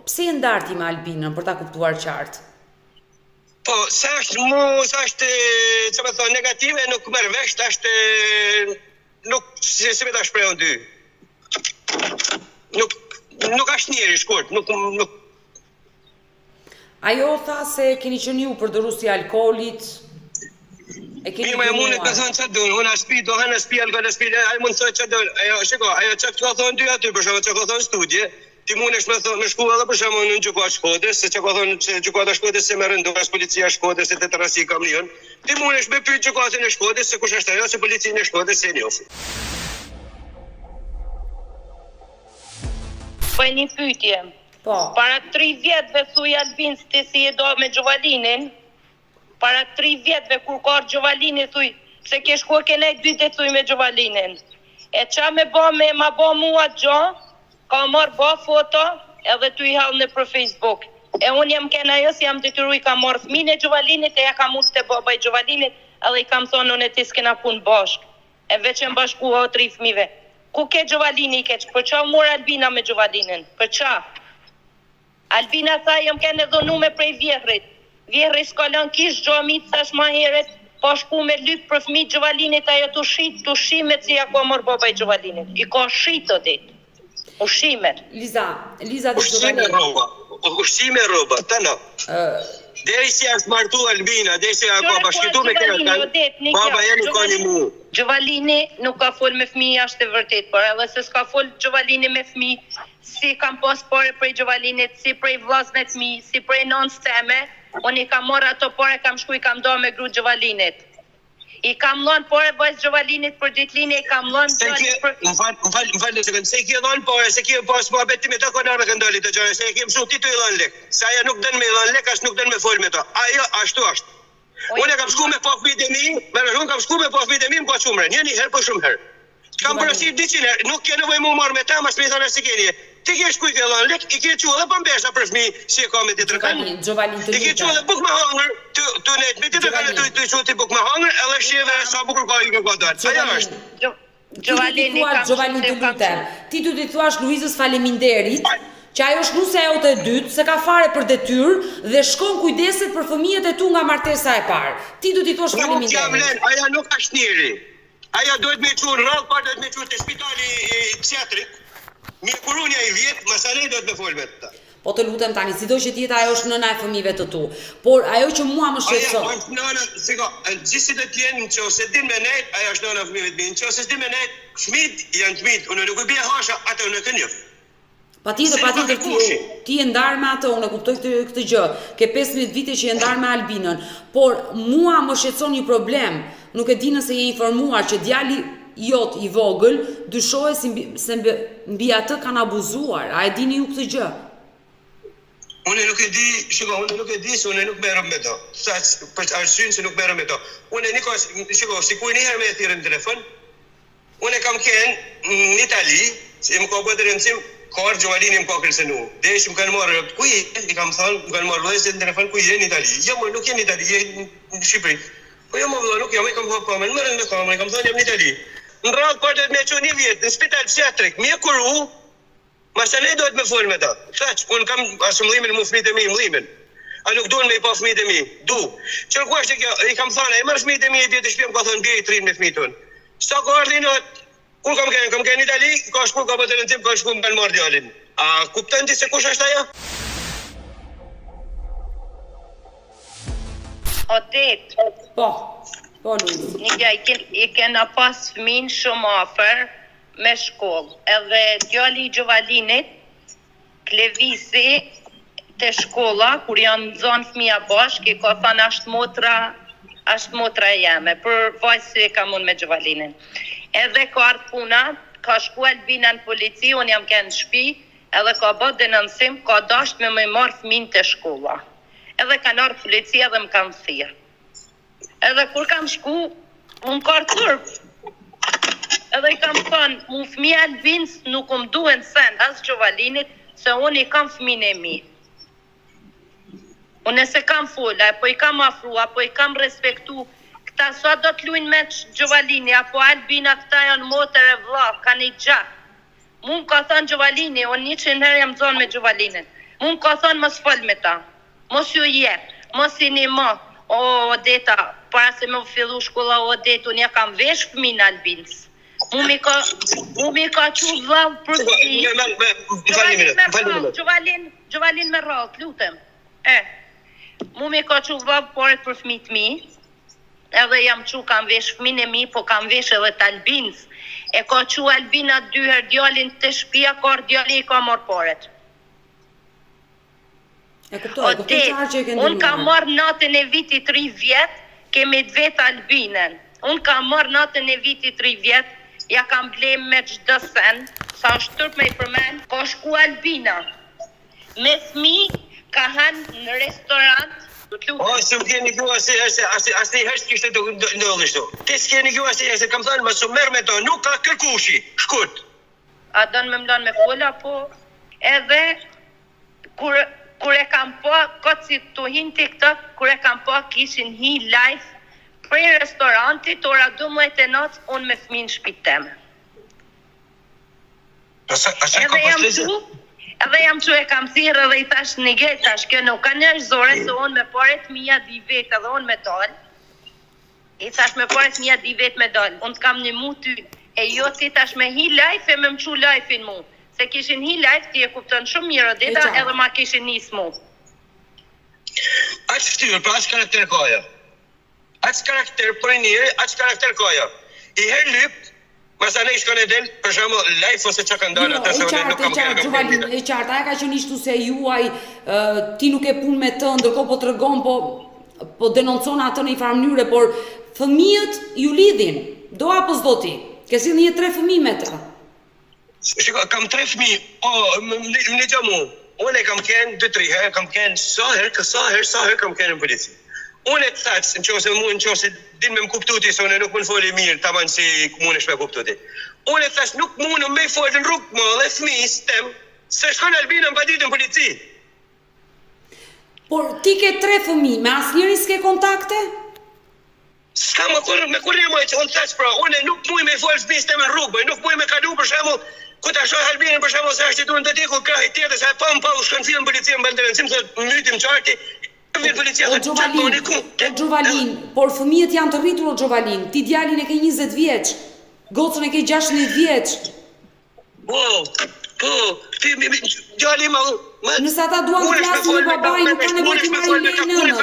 pse e ndarti me Albinën për ta kuptuar qartë? Po, sa është që me thonë, negative, nuk merr vesh, është, nuk, si me ta shprehun dy. Nuk është njeri shkurt, nuk. Ajo tha se keni qenë ju përdoruesi i alkoolit. Mirë, e mund të thonë që dënë, unë a shpi, do hënë a shpi, alkohol a shpi, a i mund të thonë që dënë, ajo që ka thonë dy aty, për shumë që ka thonë studje, ti mund është me shku edhe për shumë në gjukat Shkodrës, se që ka thonë që gjukat Shkodrës se me rëndohës policia Shkodrës, se të të rasi kam njën, ti mund është me pyjtë gjukatën e Shkodrës, se kush është ajo, se policinë e Shkodrës se njofi. Po e një pyetje. Po. Para 3 vjetëve thuj Albin se si e do me Gjovalinin. Para 3 vjetëve kur ka Gjovalini thuj se ke shkuar kene 2 ditë thuj me Gjovalinin. E qa me ma bo mua gjo, ka marrë bo foto edhe tu i halë në për Facebook. E unë jam kena jo si jam detyru i ka marrë fëmijën e Gjovalinit e ja ka mund të baba i Gjovalinit edhe i kam thonë unë e ti s'kena punë bashk. E veç e më bashku o 3 fëmijëve. Ku ke Gjovalini i keq? Për qa mor Albina me Gjovalinin? Për qa? Albina tha jam kene dhunume prej vjehrit. Vjehri s'ka lën kish gjomit, thash ma heret, pa shku me lyp për fëmijët Gjovalinit, ajo të shimet si ja ka marrë baba i Gjovalinit. I ka shit të ditë. Ushimet. Liza dhe Gjovalini. Ushime roba, të në. Deri si është martu Albina, deri si ka bashkitu me kërë, baba jeni ka një mu. Gjovalini nuk ka fol me fëmijë është e vërtet, por edhe se s'ka fol Gjovalini me fëmijë, si kam pas pare prej Gjovalinit, si prej vllazëve të mi, si prej nënës teme, Unë i kam marrë ato pore, kam shku i kam do me gru Gjovalinit. I kam lënë pore vajzë Gjovalinit për ditëlini, i kam lënë djalit për... Më falë një sekundë, se i kje dhënë pore, se kje pas më abeti me ta konarë dhe këndali të gjane, se i kje mësu ti të i dhënë lek. Se aja nuk dënë me i dhënë lek, as nuk dënë me folë me ta. Ajo, ashtu ashtë. Unë kam shku me pa fmit e mi, kam shku me pa fmit e mi më ka qumre, një herë po shumë herë. Kam përësit 200 herë, nuk ke nevoj mu marrë me ta, mas me i thane si keni. Ti ke shku i ke dhënë lek, i ke që dhe pëmbesha për fmi, si e ka me ti të rëkanë. I ke që dhe buk me hangër, të net, me ti të rëkanë të që ti buk me hangër, edhe shqeve sa bukur ka i ka dërë. Aja është. Gjovalini të lutem. Ti du t'i thuash Luizës faleminderit, që ajo është nuse e ote e dytë, se ka fare për detyrë dhe shkon kujdeset për fëmijët e tu nga martesa e parë. Ti du t'i thuash faleminderit. Aja nuk është njëri. Aja duhet me qunë rrallë, par duhet me qunë të spitali psiatrik. Mi kurunja i vjetë, masanej duhet me folë me të ta. Po të lutem tani, si do që tjetë ajo është nëna e fëmijëve të tu. Por ajo që mua më shqetëson. Aja është nëna, si ka, gjithë të tjenë në që ose din me nejt, aja është nëna fëmijëve të mi. Në që ose din me nejt, fëmijët janë të mitë, unë nuk e bje hasha, atë unë e kënjëf. Patjetër ti e ndarë me atë, unë e kuptoj këtë gjë, ke 15 vite që e ndarë me Albinën, por mua më shqetëson një problem, nuk e di nëse je informuar që djali jot i vogël dyshohet se mbi atë kanë abuzuar, a e dini ju këtë gjë? Unë nuk e di, unë nuk e di se unë nuk merrem me to. Për arsyeën se nuk merrem me to. Unë sikur një herë me e thirrën në telefon, unë kam qenë në Itali, se më ka bërë rëndësim, ka ardhur Gjovalini më ka kërcënu. Desh më kanë marrë, ku je? I kam thënë, më kanë marrë vëllezër në telefon ku je në Itali. Jo, më nuk jam në Itali, je në Shqipëri. Po jo më vëlla, nuk jam, i kam hapur më merren me kamerë, i kam thënë jam në Itali. Në rrallë për të me që një vjetë, në spital psiatrik, mi e kuru, masane do të me folë me ta. Thaq, unë kam asë mëllimin mu fmit e mi, mëllimin. A nuk duhen me i pa fmit e mi, du. Qërë ku është kjo, i kam thane, e mërë fmit e mi e djetë shpjem, ka thonë, bje i trin me fmitun. Sa ka ardhi në, unë kam kënë Itali, ka shku, ka për të rëndim, ka shku më kanë marrë djallin. A kuptën ti se kush është aja? Po, Luiz. Nidja, i kena pas fëmin shumë afer me shkollë. Edhe djali i Gjovalinit, klevisi të shkolla, kur janë zonë fëmija bashkë, i ka thënë ashtë motra jeme, për vajzë e kam unë me Gjovalinin. Edhe ka ardhë puna, ka shku Albina në polici, unë jam kënë shpi, edhe ka bët denonsim, ka dasht me më marë fëmin të shkolla. Edhe ka nërë policia dhe më kam thirë. Edhe kur kam shku, unë ka tërp. Edhe i kam thënë, mu fëmija Albins nuk më duhen sen, as Gjovalinit, se unë i kam fëmin e mi. Unë se kam fola, apo i kam afru, apo i kam respektu, këta sa do të lujnë me Gjovalini, apo Albina, këta janë motër e vlla, kanë i gjak. Mu më ka thënë Gjovalini, unë 100 herë jam zonë me Gjovalinin. Mu më ka thënë mos fol me ta, mos ju jep, mos i një ma, o Odeta, para se me fillu shkolla o Odeta, unë ja kam vesh fëmin Albins. Mu mi ka që vlau për si. Gjovalin me rrallë, lutem. Mu mi ka që vlau përët për fëmit mi, edhe jam që kam vesh fëmin e mi, po kam vesh edhe të Albins. E ka që Albina 2 herë djallin të shpia, kar djallin i ka marë përët. Unë kam marë natën e viti 3 vjetë, kemi të vetë Albinen. Unë kam marë natën e viti 3 vjetë, ja kam blem me çdo sen, sa është tërp me i përmen, ka shku Albina. Me fmi, ka hanë në restorant, O, se më keni kjo asë i hështë kishtë të ndodhë shto. Ti s'keni kjo asë i hështë, kam thënë, më së merë me to, nuk ka kërkushi, shkurt. A donë me mdonë me fola, po edhe, kur e kam po, këtë si të hinë TikTok, kur e kam po kishin hi live, prej restorantit, ora 12 e natë, unë me fëmin shpitem. Edhe jam që e kam thirë edhe i thash një gjetë, thash kjo nuk ka një zore, se unë me paret mija 2 vetë edhe unë me dalë. I thash me paret mija 2 vetë me dalë, unë të kam një mu ty, e jo ti thash me hi live e me më qu live-in mu. Se kishin hi live, ti e kupton shumë mirë Odeta, edhe ma kishin njës mu. Aqë ftyrë, pra aqë karakter kaja. Aqë karakter për njëri, aqë karakter kaja. I her lypë, Masa ne shkon e del, për shembull, live ose çka kanë dalë atë se unë nuk kam qartë, Gjovalin, e qartë, ajo ka qenë ishtu se juaj ti nuk e punë me të, ndërkohë po tregon, po denoncon atë në një farë mënyre, por fëmijët ju lidhin, do apo s'do ti? Ke si një 3 fëmijë me të? Shiko, kam 3 fëmijë, më një gjamu, unë e kam kënë 2-3 herë, kam kënë sa herë kam kënë në polici. Unë e të thacë, në qëse din me më kuptu ti, se unë nuk më në foli mirë, ta manë si mund është me kuptu ti. Unë e të thacë, nuk mund me i folë në rrugë më dhe fëmijës tem, se shkon Albina më pa ditë në polici. Por ti ke 3 fëmijë, me asnjëri s'ke kontakte? S'ka me kur një që unë thacë pra, unë nuk muj me i folë fëmijës tem në rrugë, nuk muj me kalu për shembull, ku ta shoh Albinën për shembull se është i duhen të diku krahi tjetër, se pa u shkon film policia më bandrencim, se mytim qarti. O Gjovalin, por fëmijët janë të rritur o Gjovalin, ti djalin e ke 20 vjeç, gocën e ke 16 vjeç. Po, ti djali ma... Nëse ata duan të flasin me babaj, nuk ka nevojë të marrin lejë nënës.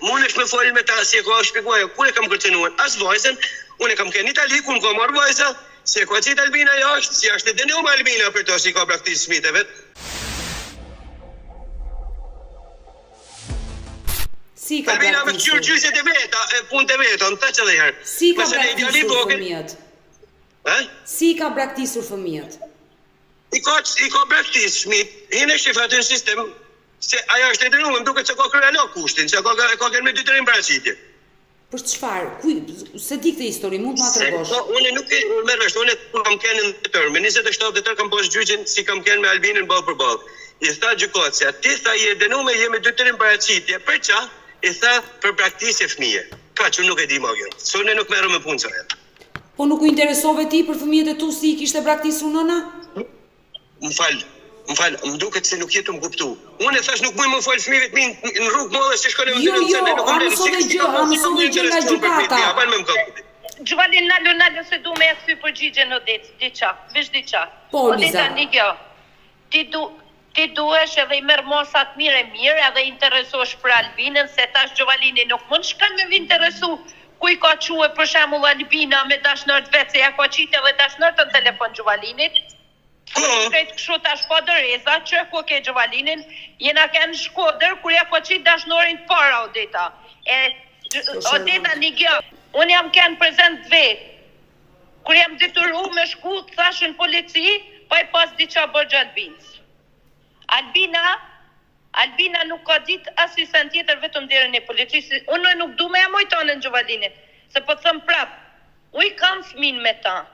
Unë e me folin me ta, si e ka shpjeguar, kur e kam kërcenuar, as vajzën, unë e kam kënë Itali, ku në ka marrë vajza, si e ka qitë Albina jashtë, si ashtë e dënuar Albina për to, si ka praktisë smite vetë. Si ka Albina me praktisur? qyrë gjyset e veta, punë të veta, në të që dhe herë. Si ka praktisur fëmijët? Si ka praktisur fëmijët? I ka praktisë shmit, hinë e shifat në sistem, se aja është e dënuar, më duke që ka kërë alo kushtin, se ka kërë me 2-3 braqitje. Për çfarë? Se di këtë histori, mund t'ma tregosh? Unë nuk e merr vesh, unë kam kenë në tërë, me 27 detër kam poshtë gjyqin si kam kenë me Albinën ballë për ballë. I tha gjykatësia, ti tha je dënuar jemi 2-3 braqitje, për ça? I tha për praktikë e fëmijë. Ka që nuk e di më gjë. Se unë nuk merrem me punë çfarë. Po nuk u interesove ti për fëmijët e tu si i kishte praktisur nëna? Më fal, më duket se nuk jetë më kuptu. Unë e thash nuk muj më fal fëmijëve të mi në rrugë më dhe se shkon e më Jo, mësove gjë nga gjykata. Gjovalin, nalë se du me e këthy përgjigje në diqa, vish diqa. Po, Liza. Një kjo, ti duesh edhe i merë mosat mire edhe interesosh për Albinën, se tash Gjovalini nuk mund shkan me interesu ku i ka quë për shemull Albina me dashnërt vetë, se ja ka qitë edhe dashnërt në telefon Gjovalinit. Krejtë kështu tash po dëreza, që ku ke Gjovalinin, jena kenë Shkodër, kur ja ka qitë dashnorin para Odeta. Odeta një gjë, unë jam kenë prezent vetë, kur jam detyru me shku, thash në polici, pa i pas diqa bërgjë Albinës. Albina nuk ka ditë asisen tjetër vetëm dhere në policisë. Unë nuk du me e mojtonë në Gjovalinit, se po të thëmë prapë, uj kam fëmin me ta.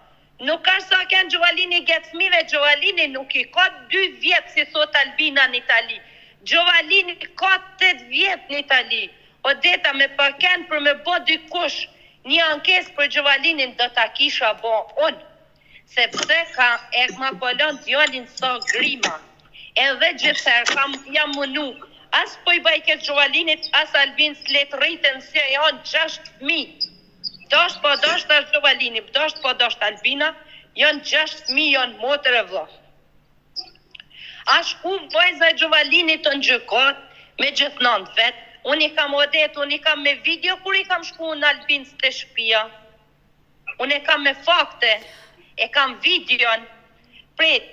Nuk ka sa kënë Gjovalini getë fëmive, Gjovalini nuk i ka 2 vjetë si thot Albina në Itali. Gjovalini ka 8 vjetë në Itali. Odeta me përken për me bo dikush një ankes për Gjovalinin do ta kisha bo unë. Sepse e ma kolon djallin sa grima. Edhe gjithër jam mënu. As po i bajket Gjovalinit, as Albin s'let rritën se janë 6.000. Dosht po dosht është Gjovalini, dosht po dosht Albina, janë 6.000, janë motër e vlohë. A shku vajza e Gjovalinit të në gjykot, me gjithënën vetë, unë i kam Odet, unë i kam me video, kur i kam shku në Albin të shpia. Unë i kam me fakte, e kam videon, prit,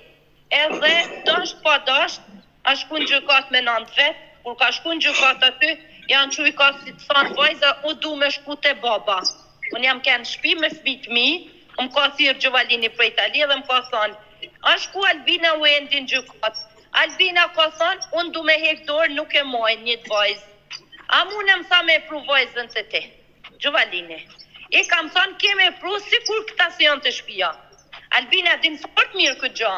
edhe dosht po dosht, a shku në gjykot me nëndë vetë, kur ka shku në gjykot aty, janë që i ka si të thonë vajza, u du me shku të baba. Unë jam kënë shpi me fbit mi, më ka thirë Gjovalini për Itali dhe më ka thonë, a shku Albina u e ndin gjykot. Albina ka thonë, unë du me hek dorë nuk e mojnë një të vajzë. A mune më tha me e pru vajzën të te, Gjovalini. I kam thonë, keme e pru si kur këta si janë të shpia. Albina din fort mirë këtë gjo.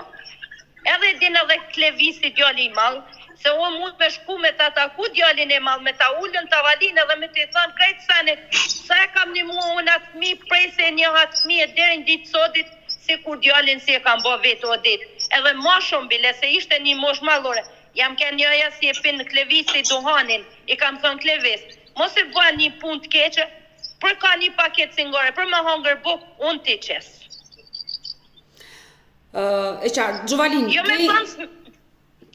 Edhe din edhe klevisi djali i malë, se o mund me shku me të ataku djalin e malë, me ta ullën të avalin edhe me të thonë krejtë sanit, sa e kam një mua unë atë mi, prej se një atë mi e derin ditë sotit, si kur djalin si e kam bo vetë o ditë. Edhe ma shumë bile, se ishte një mosh malore, jam kënë njëja si e pinë klevisi duhanin, i kam thonë klevis, mos e bëa një pun të keqe, për ka një paket singore, për me hangër buk, unë t'i qesë. E qarë, Gjovalin,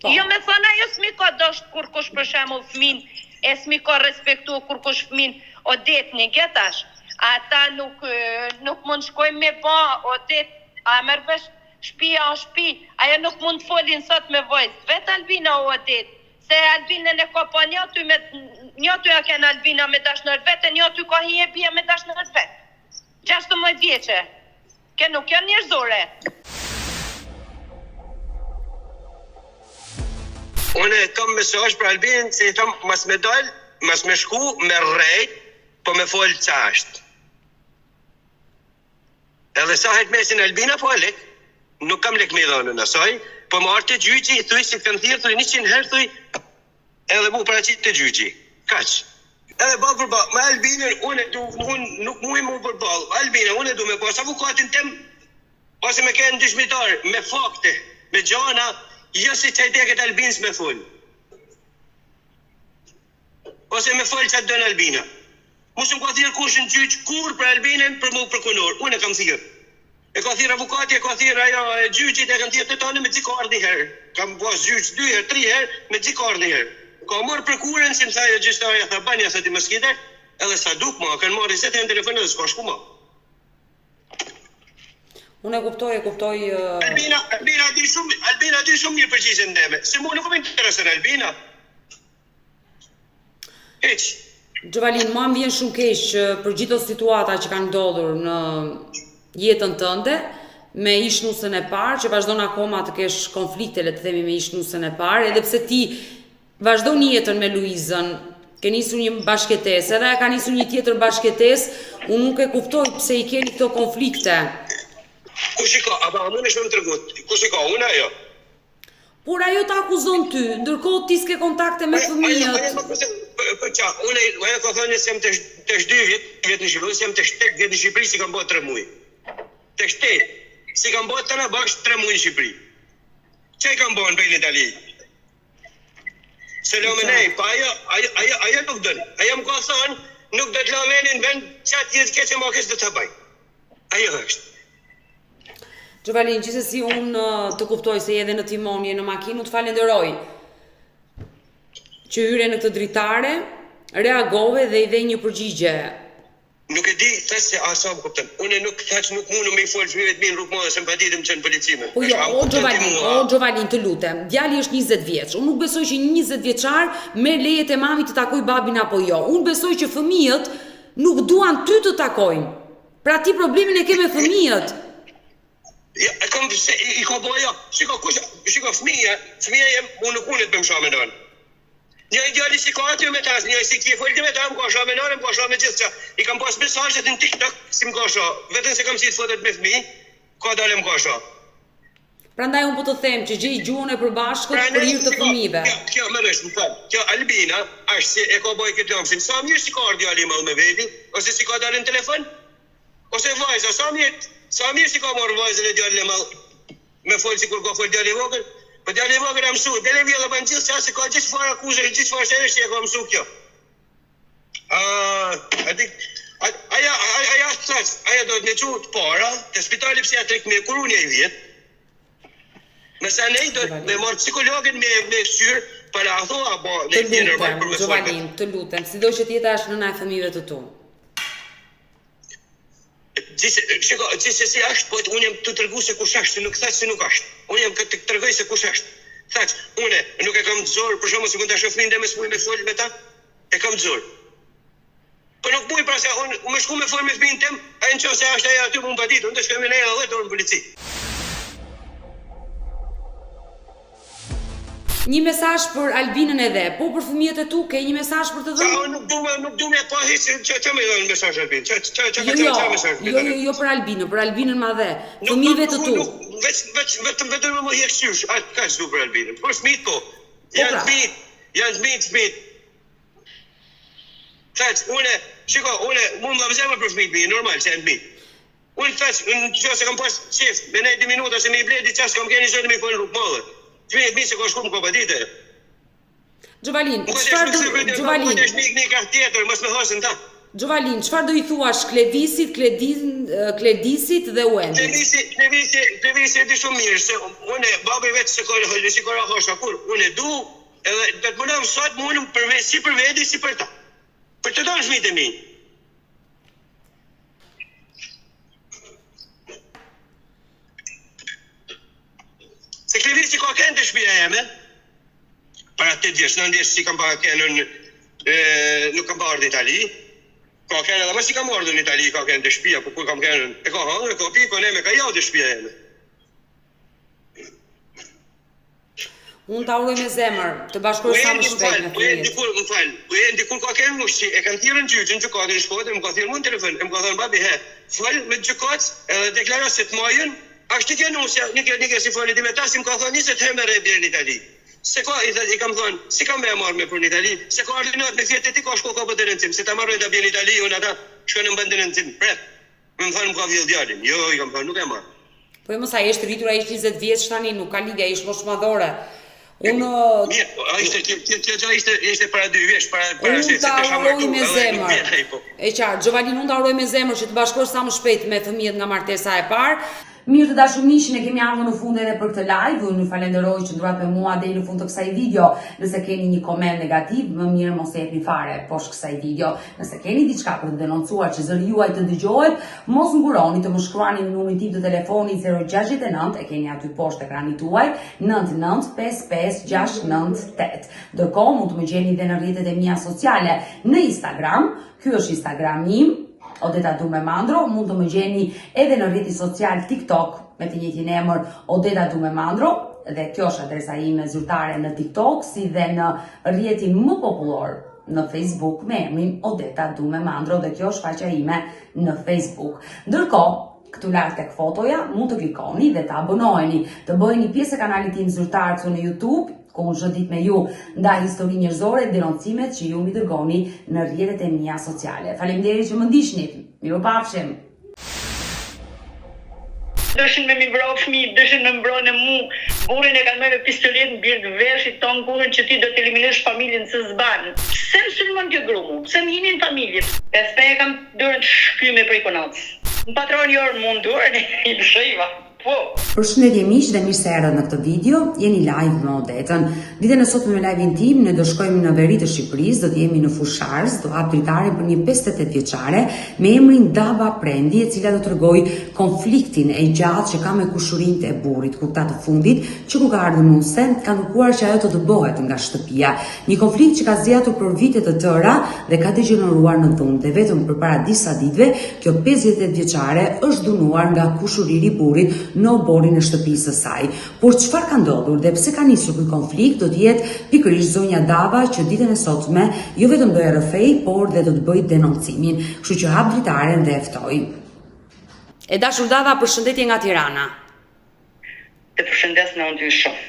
Jo me thëna, jo s'mi ka dosht kur kush për shemull fëmin, e s'mi ka respektu kur kush fëmin o det një gjetash. ata nuk mund shkojmë me ba, o det, a merr vesh shtëpia o shtëpi, ajo nuk mund të folin sot me vojtë, vetë Albina o det, se Albinën e ka pa njëty a ken Albina me dashnër vetë, njëty ka hi e bia me dashnër vetë. 16 vjeqe, ke nuk janë njerëzore. Unë kam mesazh për Albinën se i tham mas me dal, mas me shku me rrejt, po me fol qasht. Edhe sa het mesin Albina po lek, nuk kam lek me dhonën asaj, po më arte gjyqi, i thuj si kanë thirë, thuj 100 herë, thuj, edhe mu paraqit të gjyqi. Kaq. Edhe ba përba, me Albinën, unë nuk mu i mu përbal. Albina, unë du me pas avukatin tem, ose me kënë dëshmitar, me fakte, me gjana, jo si që i deket Albinës me full. Ose me full që të dënë Albina. Musëm ka thirë kush në gjyq kur për Albinën për mu përkunor. Unë e kam thirë. E ka thirë avukati, e ka thirë ajo gjyqit, e kam thirë të tonë me gjikar një herë. Kam pas gjyq 2 herë, 3 herë, me gjikar një herë. Ka marrë përkurën, si më thajë gjyqtarja, tha banja sa ti më skite, edhe sa duk ma, kanë marrë 20 në telefonë dhe s'ka shku ma. Unë e kuptoj... Albina di shumë mirë përgjigjen ndeme. Se mu nuk më interesën Albina. Heq. Gjovalin, ma më vjen shumë keq për gjithë situata që kanë ndodhur në jetën tënde, me ishnusën e parë, që vazhdon akoma të kesh konflikte, le të themi, me ishnusën e parë, edhe pse ti vazhdo një jetën me Luizën, ke nisur një bashkëtesë, edhe ka nisur një tjetër bashkëtesë, unë nuk e kuptoj pse i keni këto konflikte. Kush i ka? Aba, mund është me më tregut. Kush i ka? Unë ajo? Por ajo të akuzon ty, ndërkohë ti s'ke kontakte me fëmijët. Ajo ka thënë se jam të 2 vjet në Shqipëri, se jam të 7 vjet në Shqipëri, si kam bërë 3 muaj. Të 7, si kam bërë të në bashkë 3 muaj në Shqipëri. Që i kam bërë në Bejnë Itali? Se lo me nej, pa ajo nuk dënë. Ajo më ka thënë, nuk do të la venin vend qatë jetë keqe ma keqë dhe të bëj. Ajo është. Gjovalin, gjithsesi unë të kuptoj se edhe në timonje në makinë, të falenderoj që hyre në këtë dritare, reagove dhe i dhe një përgjigje. Nuk e di, thash se asa më kuptëm. Unë nuk thash nuk mundu me i folë fëmijët mi në rrugë modhe se më patitëm që në policime. Po jo, o Gjovalin, të lutem, djali është 20 vjeç. Unë nuk besoj që një 20 vjeçar me lejet e mamit të takoj babin apo jo. Unë besoj që fëmijët nuk duan ty të takojnë. Pra ti problemin e ke me fëmijët. Ja, i ka boja, shiko fëmija jem, unë nuk unë të bëmë shame nënë. Një ideali si ka aty me tas, një si kje folti me ta, më ka shame nënë, më ka shame gjithë që. I kam pas mesajët në TikTok, si më ka shame, vetën se kam si të fotet me fëmi, ka dalë më ka shame. Prandaj unë po të them që gjej gjuhën e përbashkët për hir të fëmijëve. Kjo më rësh, më falë, kjo Albina, është si e ka boj këtë jamësin, sa mirë si ka ardhjali malë me veti, ose si ka dalë në telefon, ose vajza, sa mirë si ka marrë vajzën e djallën e malë, me folë si kur ka folë djallë i vogër, po djallë i vogër e mësu, djallë e vjellë banë gjithë qasë, ka gjithë farë akuzë, gjithë farë shenështë që e ka mësu kjo. Aja do të me qu të para, të spitali psiatrik me kur unë e i vjetë, mësa nej do të me marrë psikologin me syrë, para a thua, bo, ne një nërmal për me folë. Të lutem, si do që tjeta është nëna e fëmijëve të tu. Gjithse si është, po unë jem të tërgu se kush është, nuk thash se nuk është. Unë jem të tërgoj se kush është. Thash, unë nuk e kam të zorë, për shumë se kënë të shofnin dhe me s'muj me folë me ta, e kam të zorë. Po nuk muj pra se unë me shku me folë me fëmin tem, a në qo se është aja aty më më patitë, unë të shkëm e neja dhe të orë në polici. Një mesazh për Albinën edhe, po për fëmijët e tu, ke një mesazh për të dhënë? Nuk du me pa hiç që me dhënë mesazh Albinën. Jo për Albinën madhe, fëmijëve të tu. Vetëm më hjek qysh, ka që du për Albinën. Për fëmijët po, janë fëmijët. Thaç, unë mund më vëzema për fëmijët mi, normal që janë fëmijët. Unë thaç, në që se kam pas qef, me nej 2 minuta se me i bledi qas kam keni zonë me i folë rrugë madhe. Fëmijët mi se ka shku më ka patite. Gjovalin, çfarë do i thuash Klevisit, Kledisit dhe Uendit? Klevisi e di shumë mirë, se unë babi vetë se ka rahosha kur, unë du, edhe do të mënëm sot më unë si për vedi, si për ta. Për të donë shmit e mi. di që ka kënë të shtëpia jeme, para 8 vjeç, 9 vjeç si kam pa kënën, nuk kam pa ardhur në Itali. Ka kënë edhe më si kam ardhur në Itali, ka kënë të shtëpia, po kur kam kënën, e ka hangër, ka pi, ne me ka jau të shtëpia jeme. Unë ta uroj me zemër, të bashkoj sa më shpejt me fëmijët. Dikur ka kënë mushti, e kam thirrën gjyqin, gjykatën në Shkodër, më ka thirrë mund telefon, më ka thënë babi, fal me gjykat, edhe deklaroj se të majën, ashtu që nuk si fali me ta, si më ka thënë 20 herë me bjerë në Itali. Se ka, i kam thënë, si kam me e marrë me për në Itali, se ka ardhinat me thjetë ti ka shko ka për të rëndësim, se ta marroj të bjerë në Itali, unë ata shko në mbëndë rëndësim, pret. Më thënë më ka vjell djalin, jo, i kam thënë, nuk e marrë. Po e mos ai është rritur ai 20 vjeç tani, nuk ka lidhje, ai është moshë madhore. Unë ishte para 2 vjeç, para unë ta uroj me zemër. E qartë, Giovannin, unë ta uroj me zemër që të bashkosh sa më shpejt me fëmijët nga martesa e parë. Mirë të dashur miq, ne kemi ardhur në fund edhe për këtë live. Unë ju falenderoj që ndruat me mua deri në fund të kësaj video. Nëse keni një koment negativ, më mirë mos e jepni fare poshtë kësaj video. Nëse keni diçka për të denoncuar që zëri juaj të dëgjohet, mos nguroni të më shkruani në numrin tim të telefonit 069, e keni aty poshtë ekranit tuaj, 9955698. Ndërkohë mund të më gjeni edhe në rrjetet e mia sociale në Instagram. Ky është Instagrami im, Odeta Dume Mandro. Mund të më gjeni edhe në rrjetin social TikTok me të njëjtin emër Odeta Dume Mandro, dhe kjo është adresa ime zyrtare në TikTok, si dhe në rrjetin më popullor në Facebook me emrin Odeta Dume Mandro, dhe kjo është faqja ime në Facebook. Ndërkohë, këtu lart tek fotoja mund të klikoni dhe të abonoheni, të bëheni pjesë e kanalit tim zyrtar në YouTube, ku unë çdo ditë me ju ndaj histori njerëzore, denoncimet që ju mi dërgoni në rrjetet e mia sociale. Faleminderit që më ndiqnit. Mirupafshim. Dëshin me mi mbro fëmijë, dëshin me mbro në mu, burin e kanë me pistolet në birë veshit tonë burin që ti do të eliminosh familjen se zban. Pse më sulmon kjo grumu? Pse më jinin familje? Pespe e kam durën të shkyme për ikonatës. Në patron jorë mund durën i lëshëjva. Përshëndetje miq dhe mirë se erdhët në këtë video. Jeni live me Odetën. Ditën e sotme me live-in tim ne do shkojmë në veri të Shqipërisë, do të jemi në Fusharës, do hap dritaren për një 58 vjeçare me emrin Dava Prendi, e cila do t'rregojë konfliktin e gjatë që ka me kushurinë e burrit, kur ta të fundit, që kur ka ardhur nuse, ka kërkuar që ajo të dëbohet nga shtëpia. Një konflikt që ka zgjatur për vite të tëra dhe ka degeneruar në dhunë. Dhe vetëm përpara disa ditëve, kjo 58 vjeçare është dënuar nga kushuriri i burrit në oborin e shtëpisë së saj. Por çfarë ka ndodhur dhe pse ka nisur ky konflikt do të jetë pikërisht zonja Dava që ditën e sotme jo vetëm do e rrëfej, por dhe do të bëjë denoncimin. Kështu që hap dritaren dhe e ftoj. E dashur Dava, përshëndetje nga Tirana. Të përshëndes në unë dy shumë.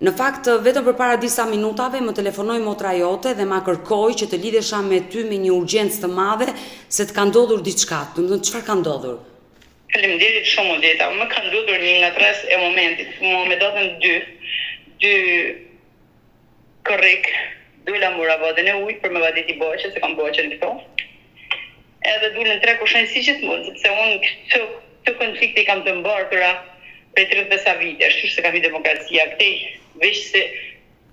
Në fakt, vetëm përpara disa minutave më telefonoi motra jote dhe ma kërkoi që të lidhesha me ty me një urgjencë të madhe se të ka ndodhur diçka. Domethënë çfarë ka ndodhur? Faleminderit shumë Odeta. Më ka ndodhur një ngatres e momentit. Me datën 2 korrek, 2 lamura vodën e ujë për me vadit i boqe, se kam boqen këto. Edhe dulën 3 kushenj si gjithmonë, sepse unë këtë konflikte i kam të mbartura për 35 vite, ashtu se kam i demokracia këtej, veç se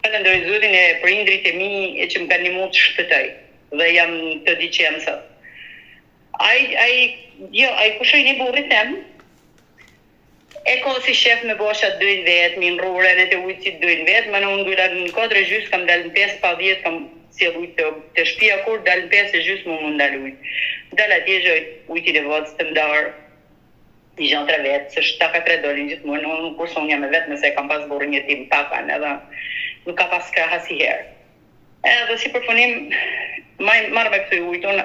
falenderoj Zotin e prindrit e mi e që më kanë ndihmuar të shpëtoj dhe jam të di që jam sot. Ai kushoj një burrit tem, e ko si shef me bosha dojnë vetë, mi në rurën e të ujtë si dojnë vetë, më në unë dujla në 4 gjysë, kam dalë në 5 pa 10, kam si ujtë të shpia kur, dalë në 5 gjysë më mund dalë ujtë. Dalë atje zhoj ujtë i votës të mdarë, i gjanë 3 vetë, se shtaka 3 dolin gjithmonë, unë kurse unë jam e vetë, nëse kam pas burë një tim takan, edhe nuk ka pas kraha si herë. Edhe si përfunim, marrë me këtë ujtë, unë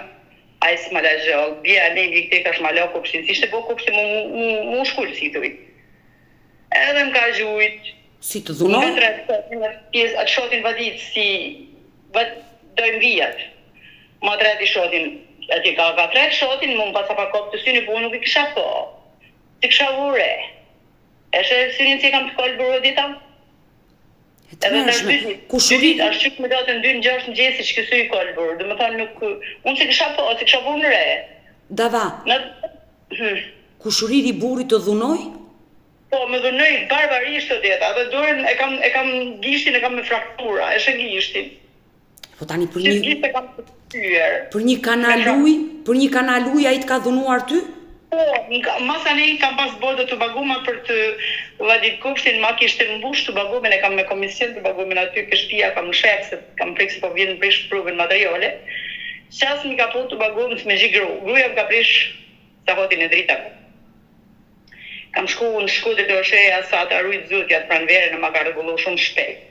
a i s'ma la gjallë, bja ne i vikte ka shma la kopshin, si shte bo kopshin mu shkullë si të ujtë. Edhe më ka gjujtë. Si të dhunoj? Atë shotin vadit, si dojmë vijat. Ma të reti shotin, ati ka të reti shotin, mu më pasa pa kopë të syni, po nuk i kisha po. Të kisha vure. Eshe synin si kam të kolë bërë dita? Edhe të shtysi, kushurit është që me datën 2-6 në gjesi që kësu i kolë bërë, dhe më thonë nuk, unë si kisha po, si kisha vurë në re. Dava, kushuriri burrit të dhunoj? Po, me dhunoj barbarisht të deta, dhe dorën e kam gishtin e kam me fraktura, e shë gishtin. Po tani për Që një gisht e kam të tyër. për një kanaluj ai të ka dhunuar ty? Po, masane i kam pas bërë të baguma për të vadit kushtin, ma kishte mbush të bagumin, e kam me komision të bagumin aty ke shtëpia, kam shek, se kam prek se po vjen prish pruvën materiale. Qas mi ka po të bagumin me zhigru, gruja më ka prish sa hotin e drita. Kam shku në Shkutër të Osheja sa të arrujt zutjat pranë vere në ma ka rregullu shumë shpejt.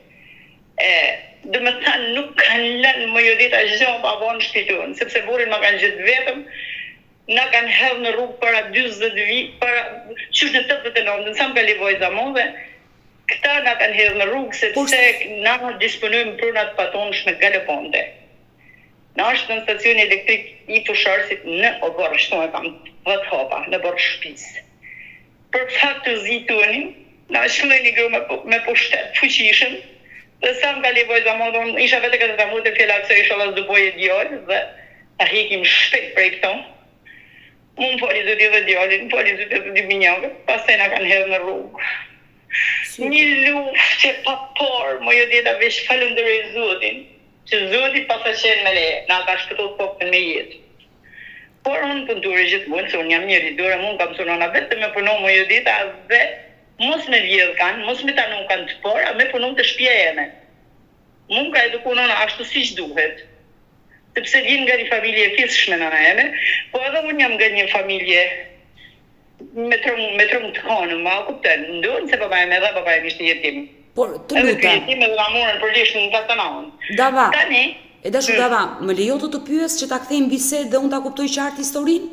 Dhe me thanë nuk kanë lënë më jodita gjënë pa vonë shpitun, sepse burin ma kanë gjithë vetëm, na kanë hedhë në rrugë para 20 vit, para qysh në 89, sa më ka livoj zamonve, këta na kanë hedhë në rrugë sepse na disponojmë prunat patonshme galoponte. Na është në stacioni elektrik i Fusharësit në Oborë, shtu e kam 10 hopa në borë shtëpisë. Për fakt të zitunin, na shkëlloj një gru me pushtet fuqishëm, dhe sa më ka livoj zamonve, isha vete këtë të amur të fjellak se isha las dëboje djojë, dhe ta hikim shpejt prej këto. Unë poli zëti dhe djallin, poli zëti dhe minjave, pastaj na kanë hedhë në rrugë. Një luftë që pa parë, më jo djeta vesh falëndërej Zotin, që Zoti pasa qenë me le, na ka shpëtot kokën me jetë. Por unë pëndure gjithmonë, se unë jam njëri dore, unë kam sunona vetë me punon më jo djeta dhe mos me vjedh kanë, mos me tanu kanë të por, a me punon të shpia jeme. Mund ka edukunona ashtu si që duhet. Sepse vjen nga një familje fisshme nëna eme, po edhe unë jam nga një familje me tërmë të konë, ma kupten, ndonë se baba eme dhe baba eme ishte jetim. Por të Edhe lutem. jetim edhe amurën për lishtë në kastanahun. Dava. Tani, E dashur Dava, më lejo të pyes që ta kthejmë bisedë dhe unë ta kuptoj qartë historinë?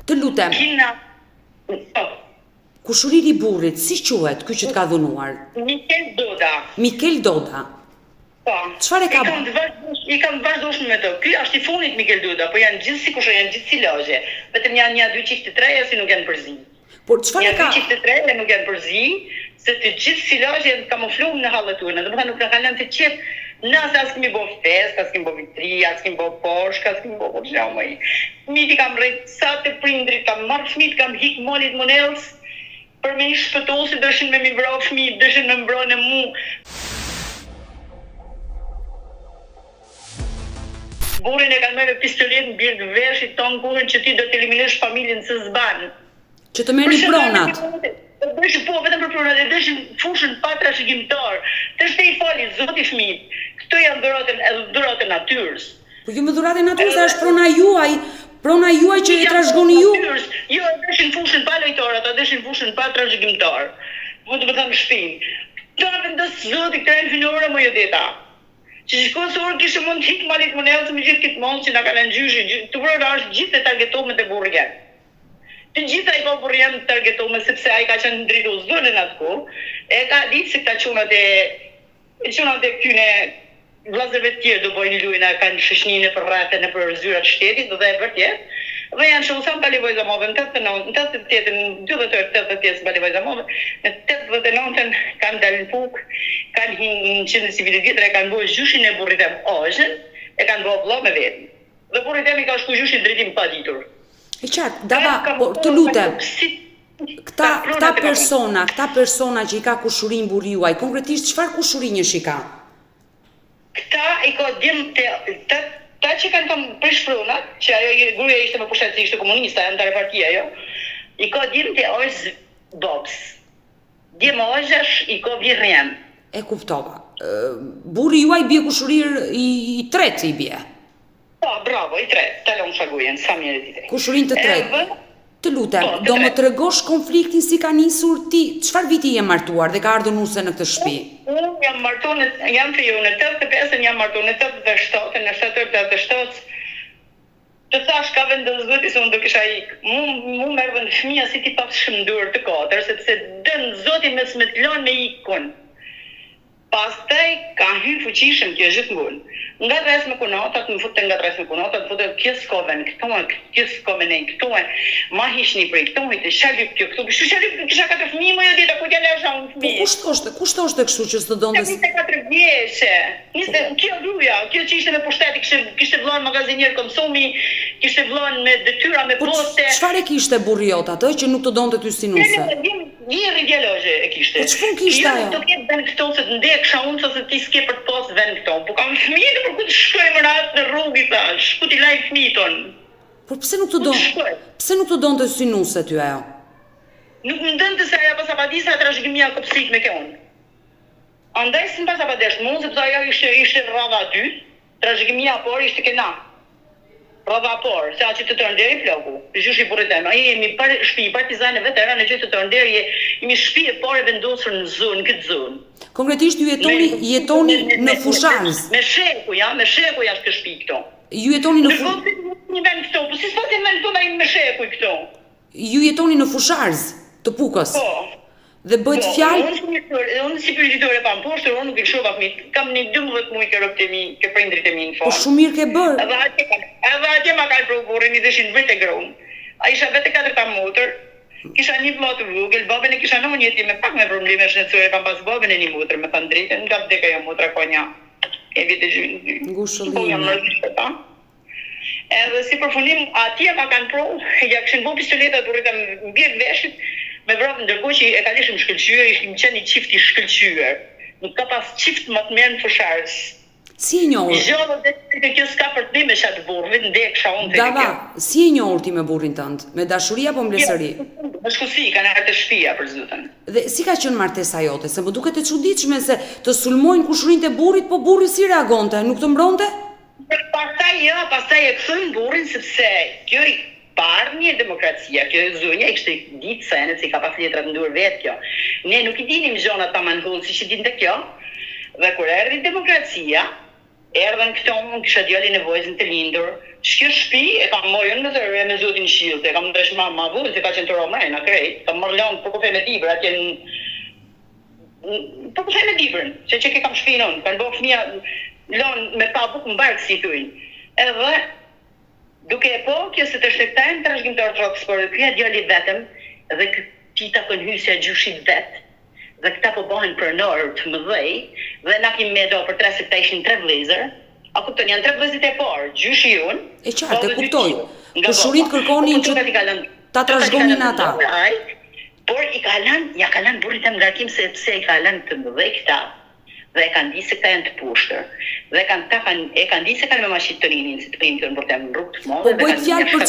Të lutem. kina, Kushuriri i burrit, si quhet ky që të ka dhunuar? Mikel Doda. Mikel Doda. Po. Çfarë ka I kam vazhdoshme me to. Ky është i funit Mikel Doda, po janë gjithë si kushe, janë gjithë si lagje. Vetëm janë një 2 çifte të treja si nuk janë përzi. Por çfarë Janë ka? 2 çifte të treja nuk janë përzi, se të gjithë si lagje janë kamufluar në hallet tona. Domethënë nuk na kanë lënë të qet. Nëse as kemi bo fest, as kemi bo vitri, as kemi bo poshk, as kemi bo përgjamëj. Fëmijët i kam rrejt sa të prindrit, kam marrë fëmijët, kam hik molit monels, për me i shpëtosi, dëshin me mi vra fëmijët, dëshin me mbrojnë mu. Burin e kanë me pistolet në birë të veshit tonë burin që ti do të eliminesh familjen së zbanë. Që të merrni pronat. Dëshin po, vetëm për pronat, e dëshin fushën patra shikimtar. Të shte i fali, zoti fëmijët. Këto janë dhurat e natyrës. Po jo me dhuratë e natyrës, është prona juaj që e trashëgoni ju. Jo, e dëshin fushën pa lojtar, ata dëshin fushën pa trashëgimtar. Mund të më thamë shpinë. Këto në vendos zoti këta e në finore më jodeta. Që shikon se orë kishë mund të hikë malit më nelë me gjithë këtë mund që nga kanë në gjyshi, të vërë është gjithë e targetome të burgen. Të gjitha i po burgen të targetome, sepse a i ka qenë dritu zënë në atë kohë, e ka ditë se këta qunat e kyne vlazërve të tjerë do bojnë lujna, kanë shëshnjine për rrate në për zyrat shtetit, dhe e vërtjet, dhe janë shumë sa më kalivoj zamove, në 88-ën, në 88-ën më kalivoj zamove, në 89-ën kanë dalë në puk, kanë hinë në qëndë civilizitër, e kanë bojë gjyshin e burrit e ojën, e kanë bojë vlo me vetën. Dhe burrit e mi ka shku gjyshin dritim pa ditur. E qartë, Dava, por të lutem, këta persona që i ka kushurin burri juaj, konkretisht çfarë kushurinjësh i ka? Këta i ka djemë ta që kanë tonë prishpronat, që ajo gruja ishte me pushtet, ishte komunista, janë të repartia jo, i ka djemë të ojës bobs. Djemë ojësh i ka virjen. E kuptova. Burri juaj bie kushurir i tretë i bie. Po, bravo, i tretë, talon shagujen, sa mjerë i tretë. Kushurin të tretë. Të lutem, Po, të do më tretë. tregosh konfliktin si ka nisur ti, çfarë viti je martuar dhe ka ardhur nuse në këtë shtëpi? Unë jam martuar jam fiu në 85-ën, jam martuar në 87-ën, në 87 të thash ka vendos Zoti se unë do kisha ikë. Mu merrën fëmia si ti pas shëndur të katër, sepse dën Zoti mes me të lënë me ikën. Pastaj ka hyrë fuqishëm kjo gjithmonë. Nga dres me kunatat, më futën nga dres me kunatat, më futën kjo s'ka ven, kjo s'ka me nej, këto e ma hishni prej, këto e të shalyp kjo, këto, kështu shalyp kisha 4 fëmijë më jo dita, ku t'ja lesha unë Po fëmijë. kushtë është kështu që s'të donde? 24 vjeçe. Kjo gruaja, kjo që ishte me pushteti, kishte vllon magazinier konsumi, kishte vllon me detyra me Po poste. çfarë kishte burri jot atë që nuk të donte ty si nuse? Një dialogje e kishte. Po ç'fun kishte ajo? Do ketë vend këto se të ndeksha unë ose ti s'ke për të pas vend këto. Po kam fëmijë për ku të shkojmë në atë në rrugë i thash, ku t'i laj fëmijët tonë. Por pse nuk të donte synuse ty ajo? Nuk më dënte se ajo pas apadisa trashëgimia kopsik me këon. Andaj s'm pas apadesh mua sepse ajo ishte rradha aty, trashëgimia por ishte kena. Rradha por, se aty të tërnderi floku. Gjyshi burrit tem. Ai jemi shtëpi partizane veteran në gjithë të tërnderi, jemi shtëpi e parë vendosur në zonë, në këtë zonë. Konkretisht ju jetoni në Fusharz. Me sheku jashtë këtë shtëpi këto. Ju jetoni në Fusharz. Një vend këto, po si s'po të vend këto me sheku këto. Ju jetoni në Fusharz të Pukës. Po. Dhe bëhet fjalë. Unë si përgjithore pa mposhtër, unë nuk e shoha fëmijët. Kam një 12 muaj që rrobat e mi, që prindrit e mi në fund. Po shumë mirë ke bërë. Edhe atje ma kanë provu burrin, i deshin vetë gron. Ai isha vetë 4 motër. Kisha një motë vogël, babën e kisha në njëti me pak me probleme shëndetësore, kam pas babën e një motër me thënë drejtën, nga vdeka jo motra ka një. E vite gjynë. Ngushëllim. Edhe si përfundim, atje ma kanë provu, ja kishin bu pistoletat burrit në mbjell veshit, me vrapë ndërkohë që e kalishim shkëlqyer, ishim qenë një qift i shkëlqyer. Nuk ka pas qift më të mirë në Fusharz. Si e njohur? Gjallë dhe kjo s'ka për të me shatë burrit, ndeksha unë të Dava, si e njohur ti me burrin tënd? Me dashuri apo mbledhëri? Me shkusi, kanë ardhur të shtëpia për zotën. Dhe si ka qenë martesa jote? Se më duket e çuditshme se të sulmojnë kushërinë e burrit, po burri si reagonte? Nuk të mbronte? Pastaj e kthyn burrin sepse kjo parë një demokracia, kjo zonja i kështë ditë se enet si ka pas letrat ndur vetë kjo. Ne nuk i dinim zonat ta manhullë si që dinte kjo, dhe kur erdi demokracia, erdhen këto unë kisha djali në vojzën të lindur, shkjo shpi e kam mojën me zërë me zotin shilte, kam ndresh ma vullë, se ka qenë të romrejna krejt, kam mërë lonë për kofe me libër, atje për kofe me librën, që ke kam shpinon, kanë bëhë fëmija lonë me pa bukë më barkë si tujnë. Edhe duke e po, kjo se të shtektajnë të rëshgjim të ortodoks, por këja djali vetëm dhe këta kënë hysja gjushit vetë, dhe këta po bëhen pronor të mëdhej, dhe na kim me do për 3 se këta ishin 3 vlezër, a kupton, janë 3 vlezit e parë, gjyshi unë. E qartë, e kuptoj. Kushurit kërkonin që ta trashëgonin ata. Por ja ka lënë burrit e ngarkim se pse i ka lënë të mëdhej këta. Dhe e kanë di se këta janë të pushtër. Dhe e kanë di se kanë me mashitërinin, si të rinë të nërtem në rrugë të modë. Po bëjt fjalë për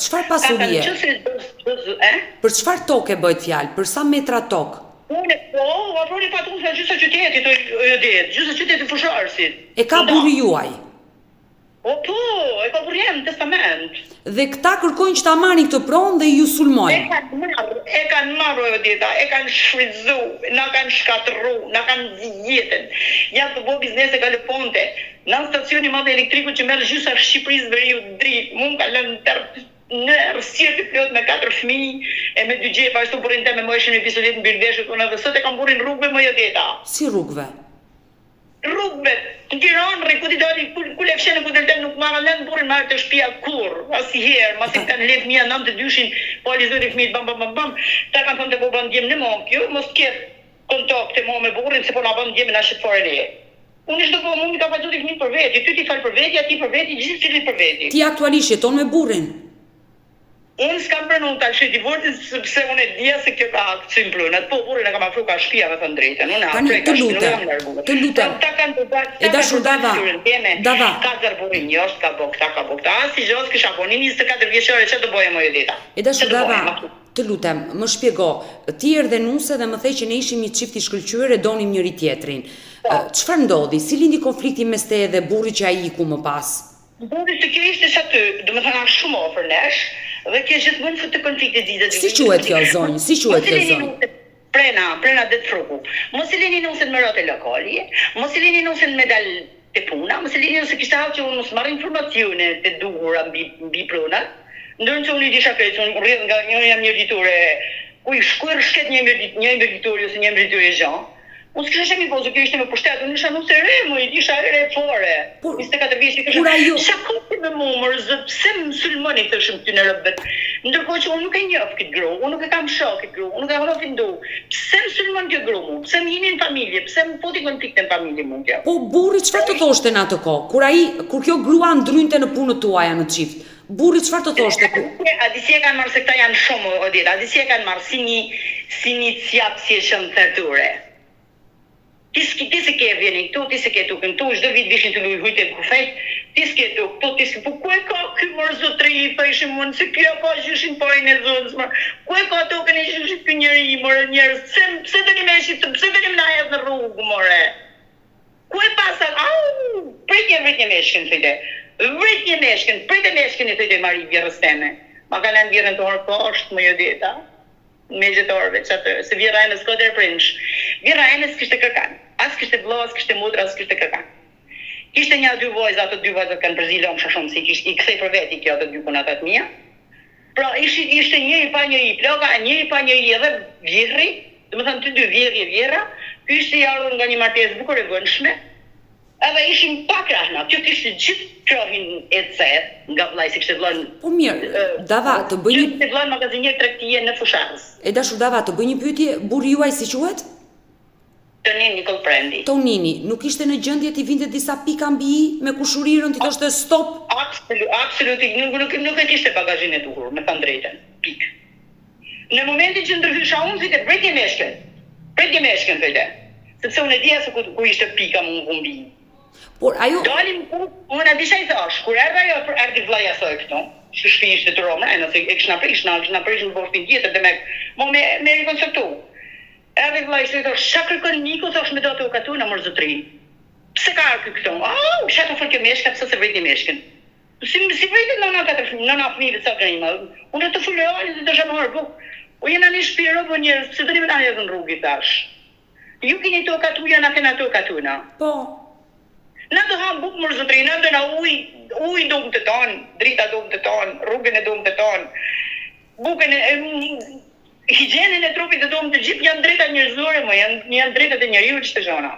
çfarë pasurie? Për çfarë tokë bëjt fjalë? Për sa metra tokë? Unë patun se gjysë qytetit, gjysë qytetit Fusharzit. E ka burri juaj? O po, e ka burri jem në testament. Dhe këta kërkojnë që ta marrin këtë pronë dhe ju sulmojnë. E kanë marru e dita, e kanë shfridzu, na kanë shkatërru, na kanë zjetën. Janë të bo biznese ka lëponte. Në stacioni madhe elektriku që merë gjysa Shqipërisë veriu dritë, mund ka lënë në rësirë të plot me 4 fëmijë e me 2 gjepa, ashtu burin te me më ishin me pistolet në birdeshët, unë dhe sot e kam burin rrugëve më jodeta. Si rrugëve? Rrugëve, në Tiranë, rrikuti dali, ku lefshenë, ku deltem nuk marrë, lënë burin marrë të shpia kur, asiherë, masi kanë lef mija 92-shin, po alizori fëmijët, bam, ta kanë thënë të po bënë djemë në mokjo, mos ketë kontakte mo me burin, se po na bënë djemë në ashtë fare leje. Unë ishte po mund të ka faqut i fëmijët për veti, ty ti falë për veti, ati për veti, gjithë cilit për veti. Ti aktualisht jeton me burrin? Unë s'kam pranu të alëshë divorcin, sepse unë e dhja se kjo ka akcim plunat, po burin e kam afru ka shpia me thënë drejten, unë Tani, të lutem, e dashur Dava, 4 burin njështë, ka bokta, si gjosë kësha po, një 24 vjeqare që të boje më e dita. E dashur Dava, të lutem, më shpjego, ti erdhe nuse dhe më thej që ne ishim një çift i shkëlqyer e donim njëri tjetrin. Çfarë ndodhi? Si lindi konflikti mes teje dhe burrit që ai iku më pas? Burri se kjo ishte që aty, domethënë shumë ofër nesh, dhe kjo gjithmonë fut të konflikte dita. Si quhet kjo zonjë? Si quhet kjo zonjë? Prena det fruku. Mos i lini nusen me rote lokali, mos i lini nusen me dal te puna, mos i lini nusen kishte hallë që unë mos marr informacione të duhura mbi pronat. Ndërsa që unë i disha krejtë, unë rrjedh nga një jam një ditore, ku i shkuar shket një embërditori ose një embërditori gjan. Unë s'kisha shemi pozo, kjo ishte me pushtet, unë isha nuk se re, më i disha re fore. 24 vjeç i kisha. Sa kopi me mumër, zë pse më sulmoni thëshëm ty në rëbet. Ndërkohë që unë nuk e njoh këtë gru, unë nuk e kam shoh këtë gru, unë nuk e kam findu. Pse më sulmon kjo gru mu? Pse më jini në familje? Pse më poti konflikte në familje mu kjo? Po burri çfarë të thoshte në atë kohë? Kur kjo grua ndrynte në punën tuaja në çift. Burri çfarë të thoshte? A disi e kanë marrë se këta janë shumë odit, a disi e kanë marrë si një cjap si e shëmë thërture. Ti se ke vjeni këtu, ti se ke tukën tu, çdo vit vishin të luj hujtë në kufejt, Ti s'ke këtu, ti s'ke, po ku e ka ky mërë zotri, pa ishim mund, se kjo ka që ishin pojnë e zonës, mërë, ku e ka tokën e që ishit kë njëri, mërë njerës, pse të një me ishit, pse të një më najet në rrugë, mërë, ku e pasa, vritje meshkën, thëjte, vritje meshkën, prite meshkën i thëjte Mari vjerës teme, ma ka në vjerën të orë kosht, më jo dita, me gjithorëve që atë, se vjera e në s'kote e prinsh, vjera e në s'kishte kërkan, as kishte vlo, as kishte mudra, as kishte kërkan. Kishte një dy vojza, ato dy vojza kanë përzilë më shumë, si i kthej për veti kjo ato dy punat atë mia. Pra ishte njëri pa njëri ploga, njëri pa njëri edhe vjerri, domethënë ty dy vjerri e vjera, ky ishte i ardhur nga një martesë bukur e vëndshme, edhe ishin pa krahna, kjo kishte gjithë krohin e cet nga vllai se kishte vllën. Po mirë, Dava, të bëj një Kishte vllën magazinier tregtie në Fushatës. e dashur Dava, të bëj një pyetje, burri juaj si quhet? Tonin Nikol Prendi. Tonini, nuk ishte në gjendje t'i vinte disa pika mbi i me kushurirën t'i thoshte stop? Absolutisht, nuk e kishte bagazhin e duhur, me thënë drejtën. Pik. Në momentin që ndërhysha unë, thëjte, pritje meshkën, thëjte. Sepse unë e dija se ku ishte pika më vumbi. Por ajo, Dalim ku, unë e disha i thash, kur erdha ajo, erdi vllaja soj këtu, që shpi ishte të Roma, nëse e kishna prish në boshtin tjetër, dhe me rikonceptu. Erdi vllai ishte i thash, qa kërkon Niku, thash me do të ukatu në mërë zotri. Pse ka arë këtu? Qa të fërke meshka, pse se vrejti meshkën. Si vrejti nëna fëmijëve sa grejma. Unë të fulërani dhe të shamarë buk. O jena një shpiro për njërës, pse të një me në në rrugi, thash. Ju keni të ukatuja, na kena të ukatuna. po, Na do ham buk mërë zotri, na do na uj domë të tonë, drita domë të tonë, rrugën e domë të tonë, bukën e higjienën e trupit e domë të gjithë janë drejta njerëzore, janë drejtat e njeriu që të zona.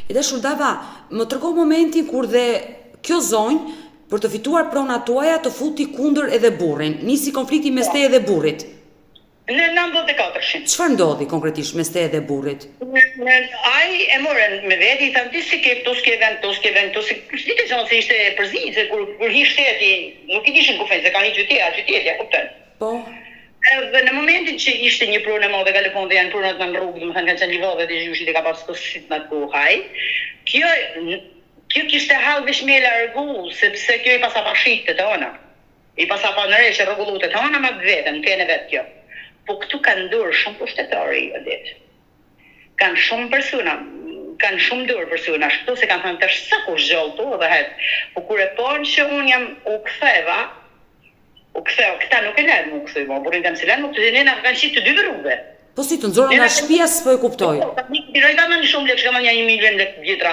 e dashur Dava, më tregon momentin kur dhe kjo zonjë për të fituar pronat tuaja të futi kundër edhe burrin, nisi konflikti mes teje dhe burrit. Në 94-shin. Çfarë ndodhi konkretisht mes teje dhe burrit? Ai e morën me veti, i thanë ti si ke këtu s'ke vend, dite zonë se ishte përzi, se kur hi shteti, nuk i dishin ku fejnë, se ka një qytetja, kuptën. Po, Dhe në momentin që ishte një prunë e madhe galefon dhe janë prunat në rrugë, dhe më thënë kanë qenë livove dhe zhyushit e ka pas kësit në ku haj, kjo kishte halë veshmela rëgu, sepse kjo i pasa pa shit të tona. I pasa pa në reshe rëgullu të tona ma vetën, kene vetë kjo. Po këtu kanë durë shumë pushtetori, ditë. Kanë shumë persuna, kanë shumë durë persuna, shkëtu se kanë thënë të shë ku zhollë tu dhe hetë. Po kur e ponë që unë jam u ktheva, këta nuk e lënë më këthej, burin të mësilen, nuk të dinena kanë qitë të dy rrugëve. po si të nxorën nga shtëpia s'po e kuptoj. Diroj ka në shumë lekë, ka më një 1 milion lekë vjetra,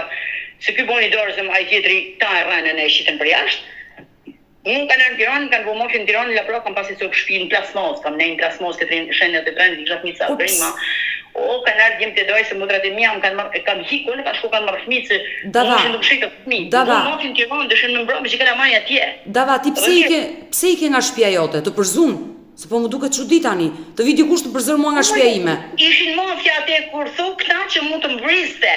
se ky boni dorë se ai tjetri ta e rënën e shitën për jashtë. Unë kanë në Tiranë, kanë vëmoshin në Tiranë, lapro kam pasi sot shtëpi në Plasmos, kam në Plasmos këtë shenjat e trendit, kisha fëmijë sa prima. O kanë ardhur djem të doj se motrat e mia kanë hikur, kanë shku kanë marrë fëmijë se ishin të mshit të fëmijë. Vëmoshin në Tiranë, dëshën në mbrëmë që kanë marrë atje. Dava, ti pse i ke nga shtëpia jote? Të përzun? Se po më duket çudi tani. Të vi dikush të përzër mua nga shtëpia ime. Ishin mafja atë kur thu këta që mund të mbriste.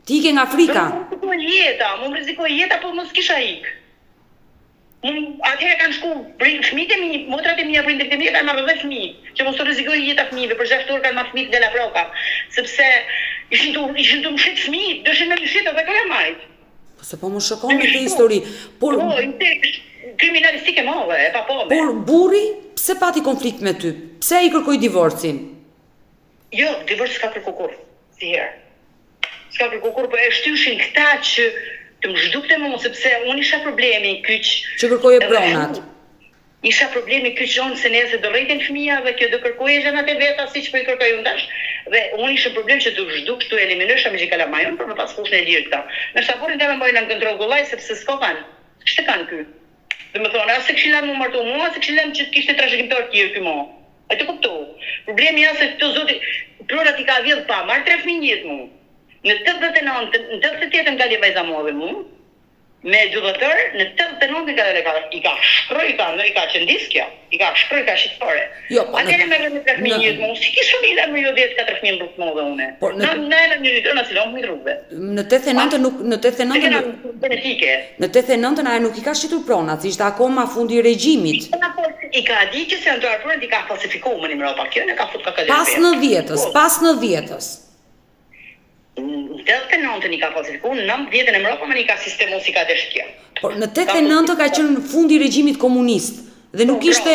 Ti i ke nga Afrika. Mund rrezikoj jeta, po mos kisha ik. Atëherë kanë shku, fëmijët e mi, motrat e mia, prindërit e mi kanë marrë dhe fëmijë, që mos të rrezikojë jeta fëmijëve, për 6 orë kanë marrë fëmijët nga Laproka, sepse ishin të mshit fëmijët, dëshin me mshit edhe kanë marrit. Po se po më shokon me këtë histori. Por kriminalistike madhe, e papome. Por burri pse pati konflikt me ty? Pse ai kërkoi divorcin? Jo, divorc s'ka kërku kur, si herë. S'ka kërku kur, po e shtyshin këta që të më zhdukte mu, sepse unë isha problemi kyç. Që kërkoi e pronat. Isha problemi kyç onë se nese do rrejten fëmija dhe kjo do kërkoj e zhenat e veta si që po i kërkoj unë dash. Dhe unë isha problem që të zhduk të eliminësha me gjikala majon për me pas fushën e lirë këta. Në shaporin të me mbojnë në kontrol gullaj sepse s'ko kanë. Kështë kanë ky? Dhe më thonë, asë këshillan mu martu mua, asë këshillan që kishte trashëgimtar tjerë ky mo. A të kuptu. Problemi jasë se këto zoti, pronat i ka vjedh pa, marrë 3 fëmijët mu. Në 88 nga Levajza modhe mu, me gjudhëtër, në 89 i ka shkroj, i ka qëndis kjo, i ka shkroj, i ka shqitëfore. Atëre me rëmë 3 fëmijët mu, si kishë familja me jo 10-4 fëmijë në rrugë modhe une. Në e në një rritër në silon më i rrugëve. Në 89 ajo nuk i ka shqitur pronat, si ishte akoma fundi i regjimit. I ka di që se në të arpërët i ka falsifiku më një mëropa kjo, në ka fut ka këllë. Pas 90-ës. 89-ën i ka falsifikuar, 90-ën e mbrapa më i ka sistemu si ka dëshkja. Por në 89 ka qenë fundi i regjimit komunist dhe nuk ishte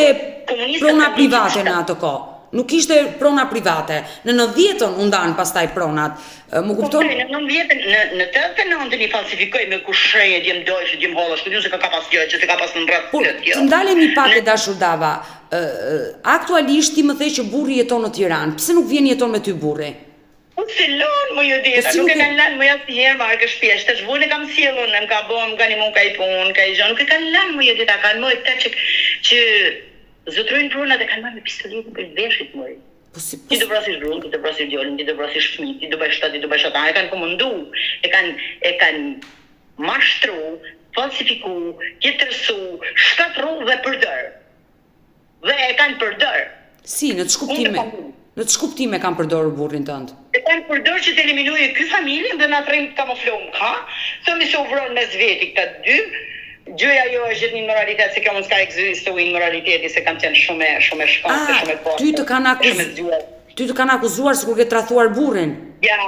prona private në atë kohë. Nuk ishte prona private. Në 90-ën u ndan pastaj pronat. Më kupton? Në 90-ën, në 89-ën i falsifikoi me kushreje, djem dojsh, djem holla, s'ku se ka pas gjë, që se ka pas në rreth. Por të ndalemi pak e dashur Dava. Aktualisht ti më the që burri jeton në Tiranë. Pse nuk vjen jeton me ty burri? Po se lon më jo deta, nuk e kanë lënë më asnjëherë marrë ke shtëpi, tash vune kam sjellun, më ka bën, më kanë imun ka i punë, ka i gjë, nuk e kanë lënë më jo deta, kanë më këta që zotrojnë prunat e kanë marrë me pistoletin për veshit më. Ti do vrasësh gruan, ti do vrasësh djalin, ti do vrasësh fëmijët, ti do bësh shtat, ti do bësh ata, e kanë komandu, e kanë mashtru, falsifiku, tjetërsu, shkatru dhe përdor. Dhe e kanë përdor. Si, në ç'kuptime? Kuptime kanë përdorur burrin tënd? E kanë përdorur që të eliminojë ky familjen dhe na trim të kamuflojmë ka, thëmi se u vron mes veti këta dy. Gjëja jo është gjithë një moralitet, se kjo mund s'ka ekzistuar moraliteti, se kam qenë shumë shkollë, shumë poshtë. Ty të kanë akuzuar sikur ke tradhuar burrin. Ja,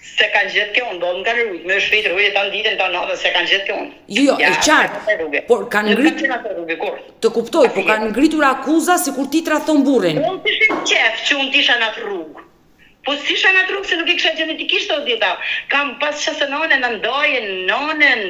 se kanë gjetë kjo, do më kanë rujt, më shpejt rujt ta ditën ta natën se kanë gjetë kjo. Jo, e qartë. Por kanë ngritur. Të kuptoj, por kanë ngritur akuza sikur ti tradhon burrin. Unë tishin qef që unë tisha në atë rrugë. Po si isha në trupë se nuk i kisha genetikisht o djeta. Kam pas qësë nonën, ndojen, nonën,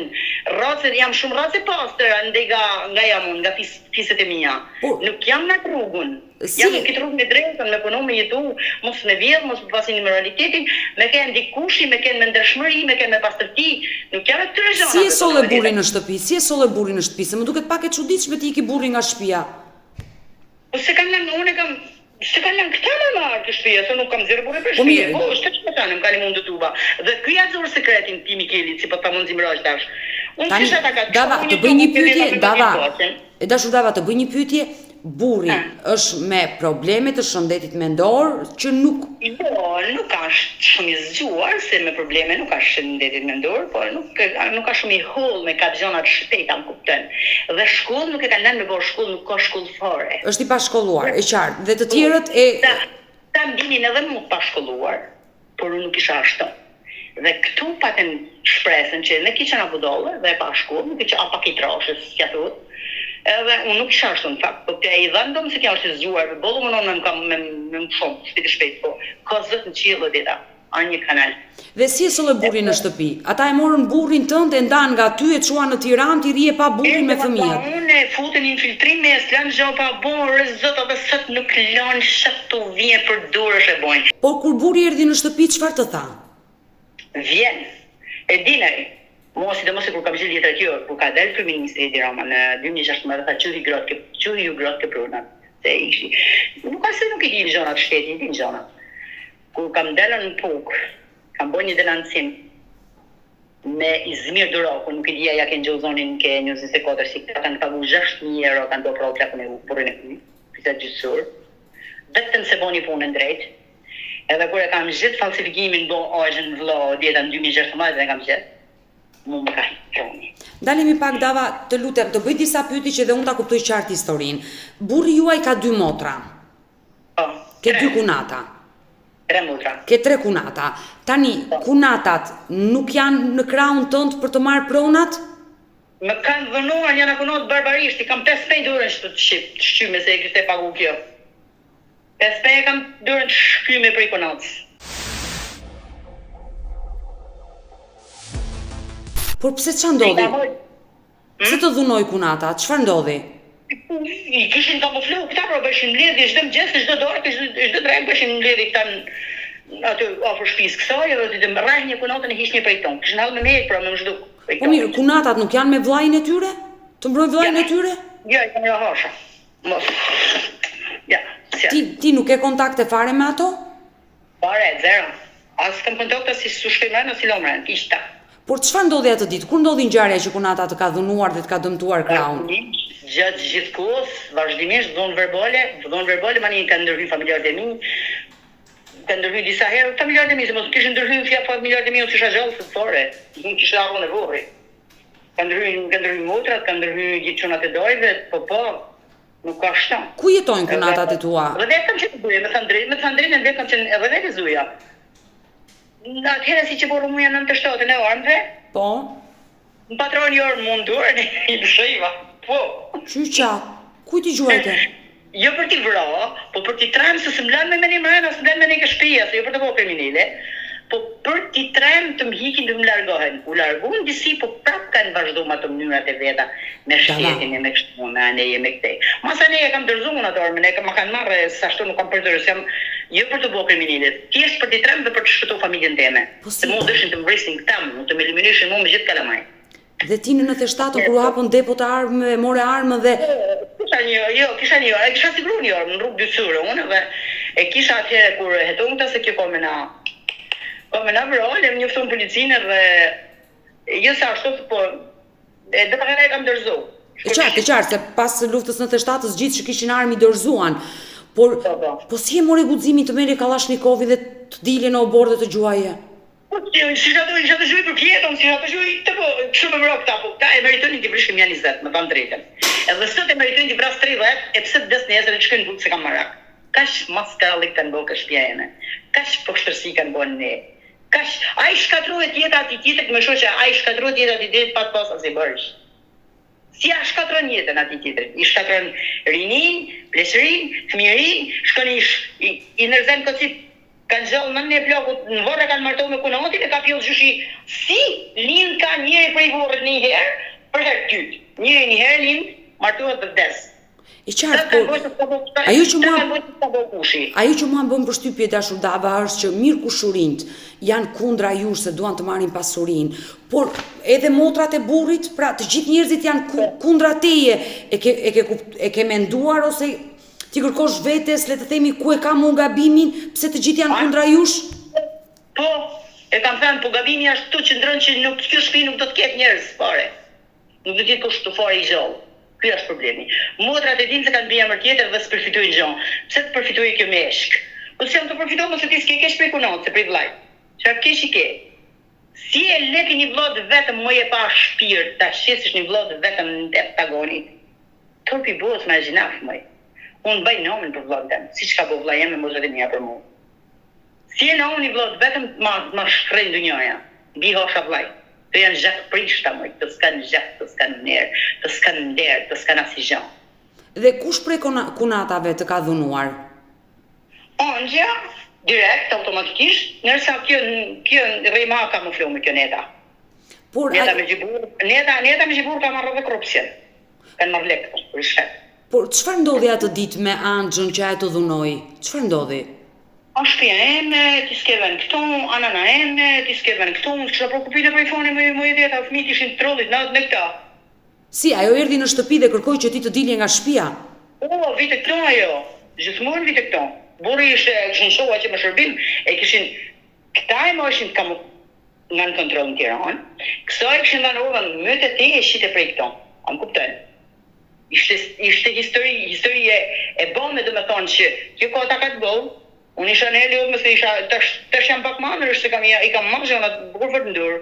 racet, jam shumë racet pastër, nga jam unë, nga fiset e mija. Nuk jam në rrugën. Jam në këtë rrugën e drejtën, me punu, me jetu, mos me vjedh, mos me pasin në moralitetin, me ken dikushi, me ken me ndërshmëri, me ken me pastërti. Nuk jam e këtëre zhona. Si e solle burrin në shtëpi? Se më duket pak e çuditshme ti iki burrin nga shtëpia. Po se kanë lënë, unë kam se kanë lënë këta më marrë të shtëpia, se nuk kam zirë burë për shtëpia. Po, është që më më kanë mund të tuba. Dhe këja zorë sekretin ti Mikelit, si po ta mund zimrojsh dash. Unë kisha ta ka Dava, të bëj një pyetje, Dava. E dashur Dava, të bëj një pyetje. Burri është me probleme të shëndetit mendor që nuk... Jo, nuk ka shumë i zgjuar se me probleme nuk ka shëndetit mendor, por nuk ka shumë i holl me ka gjonat shteta, më kupton. Dhe shkollë nuk e kanë lënë me bërë shkollë, nuk ka shkollë fare. Është i pashkolluar, e qartë. Dhe të tjerët e... Ta mbinin edhe më pashkolluar, por unë nuk isha ashtu. Dhe këtu patën shpresën që ne kisha na budollë dhe pa shkollë, nuk isha apa kitrashës, si ja thot. Edhe unë nuk isha ashtu në fakt, po të e i dhëndëm se kja është zgjuar, bollu më nëmë kam me më shumë, shpejt, po, ka zëtë në qilë dita, a një kanal. Dhe si e solle burrin në shtëpi? Ata e morën burrin tënd e ndan nga ty e çuan në Tiranë, ti rije pa burrin me fëmijët. Unë e futën infiltrim me s'lan gjë pa borë, zot edhe sot nuk lan shatu vjen për durësh e bojnë. Po kur burri erdhi në shtëpi, çfarë të tha? Vjen. E dinaj. Mos sidomos kur kam gjithë letër kjo, kur ka dalë kryeministri Edi Rama në 2016 tha çuhi ju grot ke prunat. Se ishi. Nuk ka se nuk i di zonat shteti, i di zonat. Kur kam dalë në Puk, kam bërë një delancim me Izmir Duroku, nuk i dija ja ke ngjozonin ke 24 si kanë pagu 6.000 euro kanë do plakun e burrin e kuj, fitet gjysur. Vetëm se boni punën drejt. Edhe kur e kam gjithë falsifikimin do ajën vëlla dieta në 2016 dhe kam gjithë. Dalemi pak Dava, të lutem, të bëj disa pyetje që dhe unë ta kuptoj qartë historinë. Burri juaj ka 2 motra. Ke 2 kunata. 3 motra. Ke 3 kunata. Tani, kunatat nuk janë në krahun tënd për të marrë pronat? Më kanë dhënuar janë kunat barbarisht, i kam 5 dorë të shqyme se e kishte pagu kjo. 5 e kam dorën të shqyme për i kunatës. Por pse ç'a ndodhi? Pse të dhunoi kunata? Çfarë ndodhi? I kishin kamuflu këta, pra bëshin mbledhje çdo mëngjes, çdo darkë, çdo drekë bëshin mbledhje këta aty afër shtëpisë kësaj, edhe të rrah një kunatën e hiqnin prej ton. Kishin hallë me me, pra më zhduk. Po mirë, kunatat nuk janë me vllajën e tyre? Të mbrojnë vllajën e tyre? Jo, i kanë hasha. Mos. Ja, ti nuk ke kontakte fare me ato? Fare, zero. As kam kontakte si sushkëmën as si lomën, ishta. Por çfarë ndodhi atë ditë? Kur ndodhi ngjarja që kunata të ka dhunuar dhe të ka dëmtuar krahun? Gjatë gjithë kohës, vazhdimisht dhunë verbale, mani kanë ndërhyr familjarët e mi, kanë ndërhyr disa herë familjarët e mi, se mos kishin ndërhyr familjarët e mi, ose isha gjallë së fore, nuk kisha arru në vorri. Kanë ndërhyr motrat, kanë ndërhyr gjithë çunat e dojve, po, nuk ka shta. Ku jetojnë kunatat e tua? Dhe vetë kam qenë duja, me thanë drejnë, vetë kam qenë edhe vetë zuja. Në atëherë si që borë muja 97 e orëmve, Po? në patroni orë mundur, i lëshëjva, po. Qyqa, ku ti gjuajte? Jo për t'i vro, po për t'i tremë, se së mlanë me një mrena, së mlanë me një këshpia, se jo për të po kriminile, po për t'i tremë të më hikin të më largohen. U largohen disi, po prap kanë vazhdu ma të mënyrat e veta, me shtetin e me kështu, me aneje, me këtej. Masa ne e kam dërzu në atë orë, ne ma kanë marrë, sa ashtu nuk kam përdërës, jam jo për të bo kriminile, thjesht për t'i tremë dhe për të shkëtu familjen teme. Se mu dëshin të më vrisin këtam, të me eliminishin mu me gjithë kalamaj. Dhe ti në 97 kur u hapën depo të armë, more armë dhe... Kisha një orë, e kisha siguru një orë, në rrugë dysyre, unë dhe e kisha atëhere kur heton të se kjo kome na vrole, më njëftun policinë dhe jo sa ashtu, po dhe të përre e kam dërzu. E qartë, se pas luftës 97-ës gjithë që kishin armë i dërzuan, po si e more guximin të merri Kalashnikovin dhe të dilje në obor dhe të gjuaje? Si isha të zhuj për pjetën, si isha të zhuj të po, kështu me vro këta, po këta e meritonin t'i vrishkim janë 20, me thamë drejten. Edhe sot e meritonin t'i vras 30, e pse të desë njësër e qëkën bukë se kam marak. Kash maskallik kanë bo këshpja jene, kash pështërsi kanë bo ne, kash, a i shkatruhet jetë ati tjetër, me shoqe, a i shkatruhet jetë ati tjetër pat pas as i bërsh. Si a shkatron jetën ati tjetër, i shkatron rinin, plesërin, fëmirin, shkon i nërzen këcit, kanë gjallë në një plakut, në vorë kanë martohu me kunotin, e ka pjellë gjushi, si lind ka njëri prej vorët një herë, për herë tytë. Njëri një herë lind, martohet dhe vdes. I qartë, ajo që mua bën përshtypje dashur Dava është që mirë kushurinjt janë kundra jush se duan të marrin pasurinë, por edhe motrat e burrit, pra të gjithë njerëzit janë kundra teje, e ke menduar ose ti kërkosh vetes, le të themi ku e kam unë gabimin, pse të gjithë janë kundra jush? Po, e kam thënë, po gabimi është tu që ndronë që nuk kjo shtëpi nuk do të ketë njerëz fare. Nuk do të jetë kushtu fare i gjallë. Ky është problemi. Motrat e dinë se kanë bija mër tjetër dhe s'përfitojnë gjallë. Pse të përfitojë kjo meshk? Po se jam të përfitojnë, mëse ti s'ke kesh prej kunat, se prej vlajt. Çfarë kesh i ke? Si e leti një vllot vetëm më e pa shpirt, ta shesish një vllot vetëm në heptagonit. Turpi bëhet imagjinaf më. Unë bëj nomin për vllot tem, siç ka bëu vllai jam me moshat e mia për mua. Si e nomin një vllot vetëm ma shkren dunjoja. Mbi hosha vllai. Të janë gjatë prishta më, të s'kanë gjatë, të s'kanë nerë, të s'kanë nderë, të s'kanë asgjë. Dhe kush prej kunatave të ka dhunuar? Onxha, direkt, automatikisht, nërsa kjo rejma ka më flu me kjo neta. Neta me gjibur ka marrë dhe korupcion. Kanë marrë lekë, për shtet. Por çfarë ndodhi atë ditë me Anxhën që ajo të dhunoi? Çfarë ndodhi? A shtëpia eme, ti s'keven këtu, anana eme, ti s'keven këtu, s'kisha prokupile për i foni më i vjeta, fëmijët ishin trollit në këta. Si, ajo erdhi në shtëpi dhe kërkoi që ti të dilje nga shtëpia? O, vite këto ajo, gjithmonë vite këto. Burri kishin shoha që më shërbim, e kishin, këta e më ishin kam nga në kontrol në Tiranë, kësaj kishin dhe në uvën, mëtë te e shite prej këto, a më kuptojnë. Ishte histori e bëme dhe me thonë që kjo kota ka të bëllë, unë isha në heli më se isha, tash jam pak manër, se i kam marrë zhjonat bukur për të ndurë,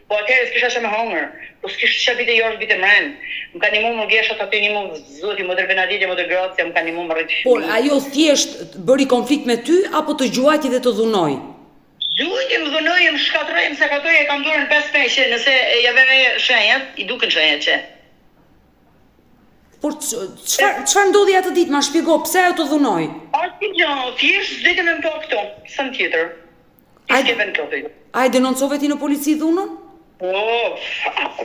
po atëherë s'kisha që me hongër, po s'kisha që bite jorë, bite mrenë, më ka një mu më geshat aty një mu zoti, më dër Benaditje, më dër Gracia, më ka një mu më rritë. Por ajo thjesht bëri konflikt me ty, apo të gjuajti dhe të dhunoj? Gjuajti më dhunoj, më shkatroj, më sakatoj, e kam durën 5 peshe, nëse javeve shenjat, i duken shenjat që. Por çfarë ndodhi atë ditë, ma shpjego, pse ajo të dhunoi? Asnjë gjë, thjesht s'dete me më këto, s'm tjetër. A e denoncove ti në polici dhunën? Po,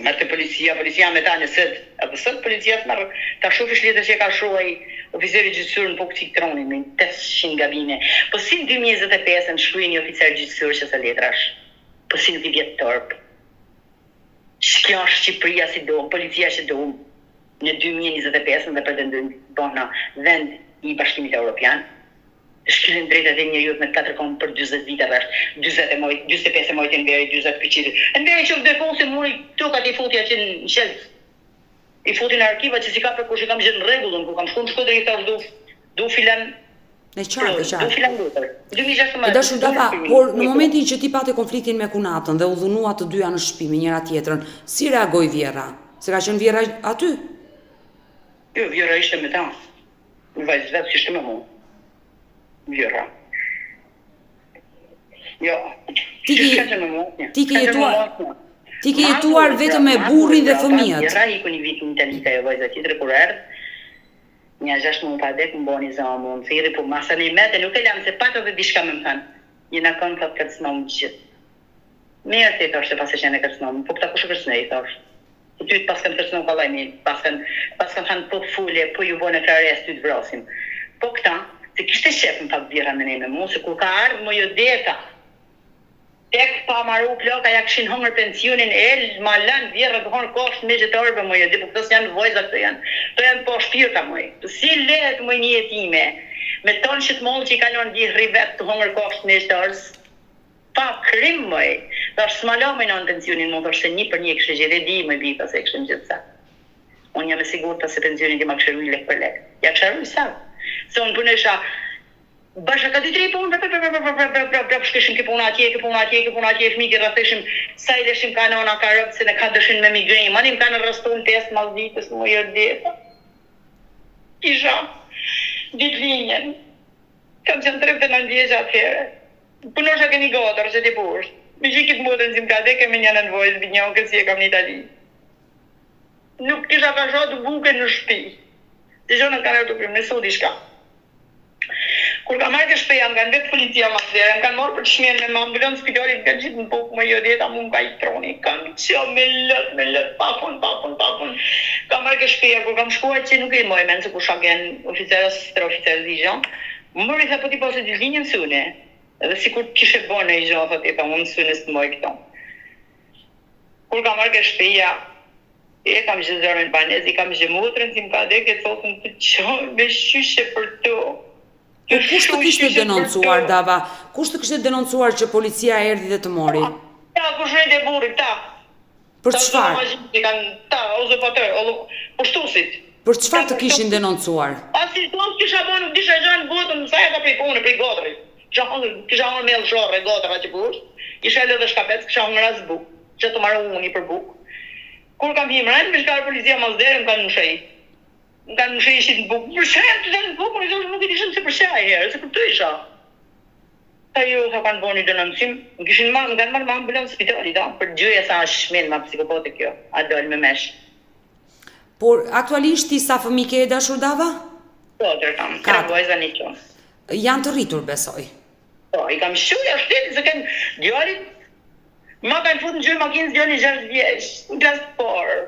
me të policia me ta nësët, edhe sot policia s'marrë, ta shufish letër që ka shuaj oficeri gjyqësur në po këti tronin, me 800 gabime. Po si në 2025 në shkruaj një oficer gjyqësur që sa letrash, po si në 10 torp. Shkjo është Shqipëria si do, policia që do, në 2025 dhe pretendojnë bona vend i Bashkimit Evropian. Shkilin drejta dhe njëriut me 4 konë për 20 vite rrështë, 25 e mojtë në veri, 20 pëqitit. Në veri që defonsi muri tuka t'i futja që në shelf. I futi në arkiva që si ka për kush i kam gjithë në regullën, ku kam shku në shkodër i ta du filan... Në qartë. Du filan lutër. E dashur Dava, por në momentin që ti pate konfliktin me kunatën dhe u dhunua të dyja në shtëpi me njëra tjetrën, si reagoi Vjera? Se ka qenë Vjera aty? Jo, Vjera ishte me ta. Në vajzë vetë që ishte me mu. Vjera. Jo. Ti ke jetuar vetëm me burrin dhe fëmijët. Ra iku një vit në Italikë e vajza tjetër kur erdh. Një 6 muaj pa dek më boni zamë, më thirri po masa në metë nuk e lam se pak edhe diçka më thënë. Një na kanë thot kërcënom gjithë. Mirë ti thoshte pas se janë kërcënom, po këta kush kërcënej thosh. Ty pas kanë kërcënom kallajmi, pas kanë thënë po fule, po ju bën krares ty të vrasim. Po këta, se kishte shef më pak birra me ne me mua, se kur ka ardhur më jo deta. Tek pa maru ploka ja kishin hongër pensionin ma lën vjerë të honë kosht me gjetarëve më jë, po këtës janë vojza këto janë po shpirta më jë. Si lehet më një jetime, me tonë që të mollë që i kalon gjithë rivet të hongër kosht me gjetarës, pa krim më jë, dhe është smalo më në pensionin më thërë se një për një kështë gjithë, di më bita se kështë në gjithë sa. Unë jam e sigur të se pensionin ti ma këshëruj lek për lek. Ja këshëruj sa. Se unë punesha Basha ka 2-3 punë, shkëshim ke puna atje, fëmi ke rasteshim, sa i leshim kanona ka rëpë se ne ka dëshin me migrenë, manim ka në rëstun test mas ditës më jërë deta. Isha, ditë linjen, kam qënë 39 vjeqa atëhere, punosha ke një gotër që ti push, me që kitë motën zim ka dhe keme një në nëvojës, bit një onë si e kam në Itali. Nuk kisha ka shotë buke në shpi, që gjonët ka nërë të primë, në sudi shka. Kur ka marrë të shpeja, më kanë vetë policia ma të më kanë morë për të shmjen me më ambulon spitali, më kanë gjithë në pokë më jodeta, mu më ka i troni, kam që me lët, papun. Ka marrë të shpeja, kur kam shkuar që nuk e moj menë, se kur shaken oficerës, tre oficerës i gjon, më mërë i tha po ti posë të linjën sune, edhe si kur kishe bone i gjon, thot i tha, unë sune së të moj këto. Kur ka marrë të shpeja, e kam gjithë zërën banez, i kam gjithë motrën, si më ka dhe këtë thotën të qonë, me shyshe për to. Po kush të kishte denoncuar, Dava? Kush të kishte denoncuar që policia erdhi dhe të mori? Ta, kush rejt e burri, ta. Për çfarë? Ta, usurpator, pushtuesit. Për çfarë të kishin denoncuar? Asi tonë kisha bën, kisha gjanë gotën, sa e ka prej punë, prej gotërit. Kisha hongër me lëshorë e gotëra që push, isha lë dhe shkapec, kisha hongër as buk, që të marrë uni për buk. Kur kam himrën, me shkarë policia mas dhere, më kanë nushej. Më kanë nushej ishit në buk. Për shajnë të dhe në buk, nuk i dishën se për shaj herë, se për të isha. Ta ju, sa kanë boni dënëmësim, më kanë marrë më ambulon spitali, da, për gjëja sa është shmenë ma psikopote kjo, a dojnë me mesh. Por, aktualisht ti sa fëmi ke e dashur, Dava? Po, të kam, 3 vojza një qonë. Janë të rritur, besoj. Po, i kam shuja shtetin, se kanë djarit, ma kanë fut në gjë makinë djali 6 vjeç, në klasë parë.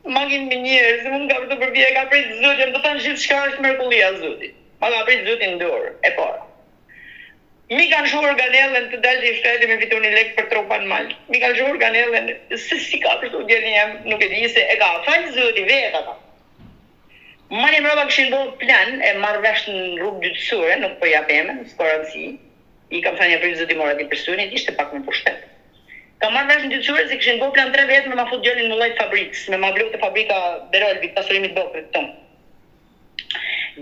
Makinë me njerë, se mund ka për të përvije, ka prit zëtje, më të thanë gjithë shka është mërkullia zëti. Ma ka prit zëtin në dorë, e para. Mi kanë shuar ganellen të dalë i shteti me fitu një lek për tropan malë. Mi kanë shuar ganellen, se si ka për të djeli jem, nuk e di se e ka falë zëti, vetë ata. Mani mërëva këshin bo plan, e marrë vesh në rrugë dytësure, nuk për japeme, në skoransi. I kam thënë ja për zëti morat i përsunit, ishte pak me pushtet. Ka marrë vesh në dytësure se këshin bo plan 3 vetë me ma fut gjellin në lojt fabrikës, me ma blu të fabrika Berolbi, pasurimit bokrit tonë.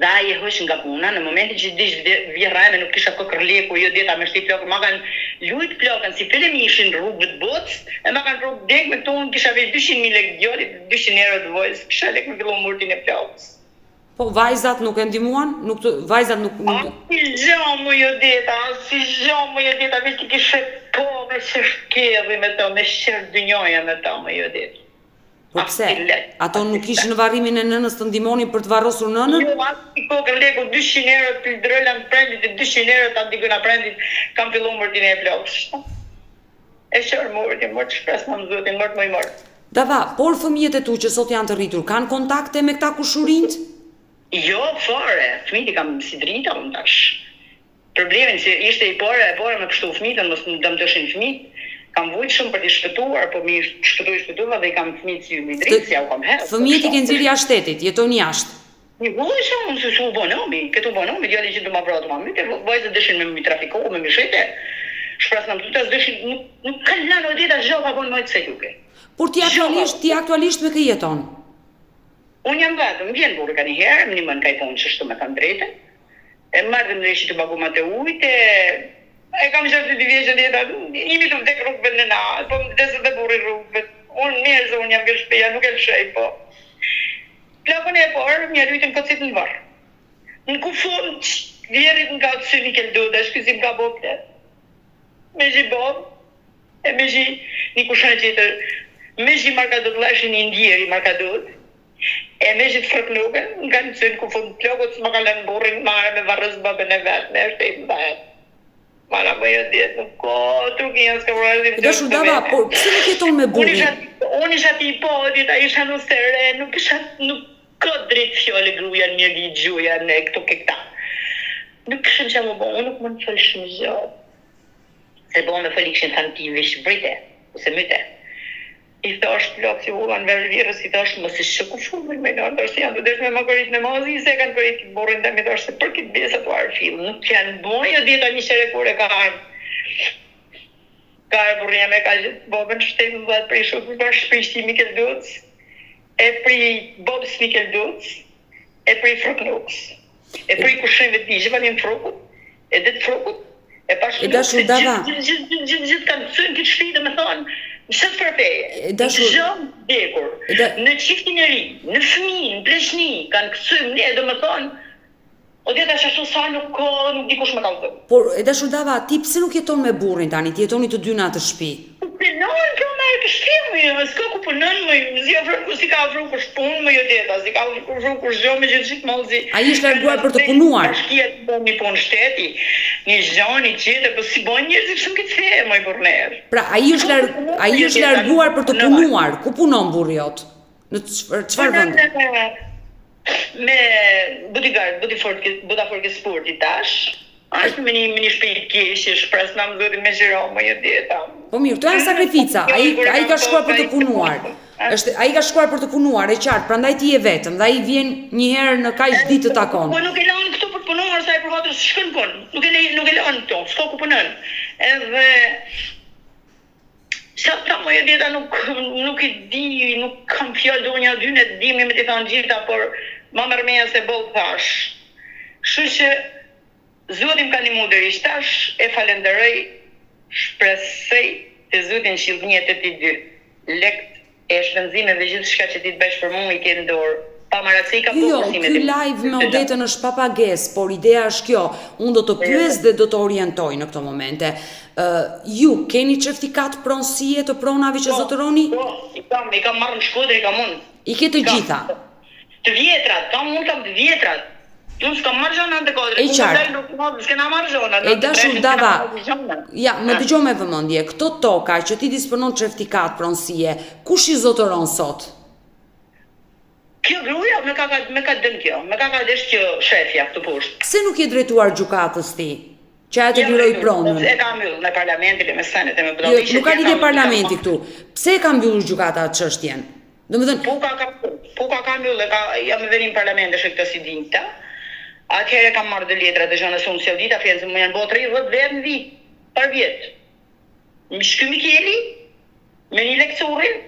Dhe a je hësh nga puna, në momentin që dish vjerajme nuk kisha kokër leku, jo djeta me shti plokën, ma kanë lujt plokën, si fillim ishin rrugë të botës, e ma kanë rrugë dek me tonë, kisha vesh 200.000 lek djoli, 200 euro të vojës, kisha lek me fillu murtin e plokës. Po vajzat nuk e ndihmuan? Vajzat nuk... Si gjo më jo djeta, vesh ti kishe po me shërkedhi me to, me shërë dënjoja me to më jo djeta. Po pse? Ato nuk ishin në varrimin e nënës të ndihmonin për të varrosur nënën? Jo, atë kokën leku 200 euro të drëlla në prendit e 200 euro të antikën a prendit kam fillu mërtin e plokës. E shërë mërtin, mërë të shpresë në mëzutin, mërë të më i mërë. Dava, por fëmijët e tu që sot janë të rritur, kanë kontakte me këta kushurinjt? Jo, fare, fëmijët i kam si drita unë tash. Problemin që ishte i pore me pështu fëmijët, mos në dëmtëshin fëmijët. Kam vujtë shumë për t'i shpëtuar, po mi shpëtuar dhe i kam fëmijët si mi dritë, si ja u kam herë. Fëmijët i ke nxirë jashtë shtetit, jetojnë jashtë. Një vujtë shumë, se su u bonomi, këtë u bonomi, djali që të ma vratë ma myte, vajzët dëshin me mi trafikohu, me mi shete. Shpras në mëtutas dëshin, nuk kanë lanë o dita zhjo ka bonë mojtë se juke. Por ti aktualisht me kë jeton? Unë jam vetëm, vjen burë ka një herë, më një mën ka i thonë që shtu me kanë drejte, e marrë dhe më reshit të bagumat e ujtë, e kam 62 vjeqë djeta, imi të vdek rrugëve në natë, po më desë dhe burri rrugëve. Unë mirë se unë jam gërshpeja, nuk e lëshej, po. Plakën e porë, më jarujtën këtësit në varë. Në kufon, vjerit në ka të syni ke ldo, dhe shkësim ka bo plet. me zhi bob, e me zhi një kushan tjetër, me zhi markadut lashin një ndjeri markadut, e me zhi të frëknuken, nga në cënë ku fund plokët s'ma ka lënë burin marë me varës babën e vetë, me është e më dhajet. Mara më jo djetë, nuk ko, trukin janë s'ka vrajtë. E dashur Dava, por pse nuk jeton me burrin? Unë isha ti po, dita isha në sere, nuk ka drejt fjole gruja në mirë një gjuja në këto këta. Nuk këshën që më bo, unë nuk më në fëllë shumë zhjo. Se bo me fëllë këshën thanë ti vish vrite, ose myte. I thash plak si ulan verë virës, i thash më si shëku shumë me në ndërë, si janë të desh me më kërit në mazi, se kanë kërit borin dhe me thash se për këtë besa të arë filë, nuk janë bojë, djeta një shere kure ka arë. Ka arë burja me ka gjithë bobën shtetë dhe prej shumë për shpishti Mikel Duc, e prej Bobs Mikel Duc, e prej Fruknux, e prej kushrimve të dijë, valim frukut, e dhe të frukut, e pash gjithë kanë cënë këtë shpi dhe me thonë, shëtë përpeje, në zhëmë dekur, në qiftin e ri, në fëmi, në pleshni, kanë kësëm, ne, do me thonë, o djeta shashtu sa nuk dikush me kalë. Por, e dashur Dava, ti pse nuk jeton me burrin tani, ti jetoni të dy në atë shtëpi? Punon, po me të shtëpi, s'ka ku punon, si ka ofru për shpunë, më jo djeta, si ka ofru për zhjo me gjithë mozi. Ai është larguar për të punuar? Bashkia të bo një punë shteti, një zhjoni qëtë, për si bojnë njërës shumë këtë fejë, moj burner. Pra, ai është larguar për të punuar, ku punon burri jot? Në çfarë vend? Me Budaforke Sporti tash, është me një shpejt kishë, shpres në më zotin me Gjeromë, më jë djeta. Po mirë, këto janë sakrifica, ai ka shkuar për të punuar. Ai ka shkuar për të punuar, e qartë, prandaj ti je vetëm, dhe ai vjen një herë në kaq ditë të takon. Po nuk e lanë këtu për të punuar, sa e përhatër s'shkën punë, nuk e lanë këtu, s'ka ku punën. Edhe sa ta më jë djeta nuk i di, nuk kam fjallë do një dy në të dimi me të thanë gjitha, por ma mërmeja se bëllë thash. Shu që Zotim ka një mudër ishtash, e falenderoj, shpresej të Zotin shilënjet e ti dy. Lekt e shpenzimeve gjithë shka që ti të bësh për mu i ke ndorë. Pa maratësi ka ky live me Odetën është pa pagesë, por ideja është kjo, unë do të pyes dhe do të orientoj në këto momente. Ju keni certifikat pronësie të pronave që zotëroni? Po, i kam marrë në Shkodër, i kam unë. I ke të gjitha? Të vjetrat, unë kam të vjetrat. Unë s'kam marrë zhona në të kodrë, unë s'kena marrë zhona. E dashur Dava, ja, më dëgjoj me vëmendje, këto toka që ti disponon certifikat pronësie, kush i zotëron sot? Kjo gruja me ka dënë kjo, me ka desh kjo shefja këtu poshtë. Pse nuk je drejtuar gjykatës ti? Që atë liroj pronën? E ka mbyllur me parlamentin e me senet e me budallishin. Nuk ka lidhje parlamenti këtu. Pse e ka mbyllur gjykata atë çështjen? Domethënë, po ka mbyllur, jam me venin parlamentesh këtë si dinta. Atëherë kam marrë dhe letra dhe zhënë sonë Saudita, fjenë më janë bo 30 vetë në vit, par vjetë. Më shky Mikeli, me një lektorin,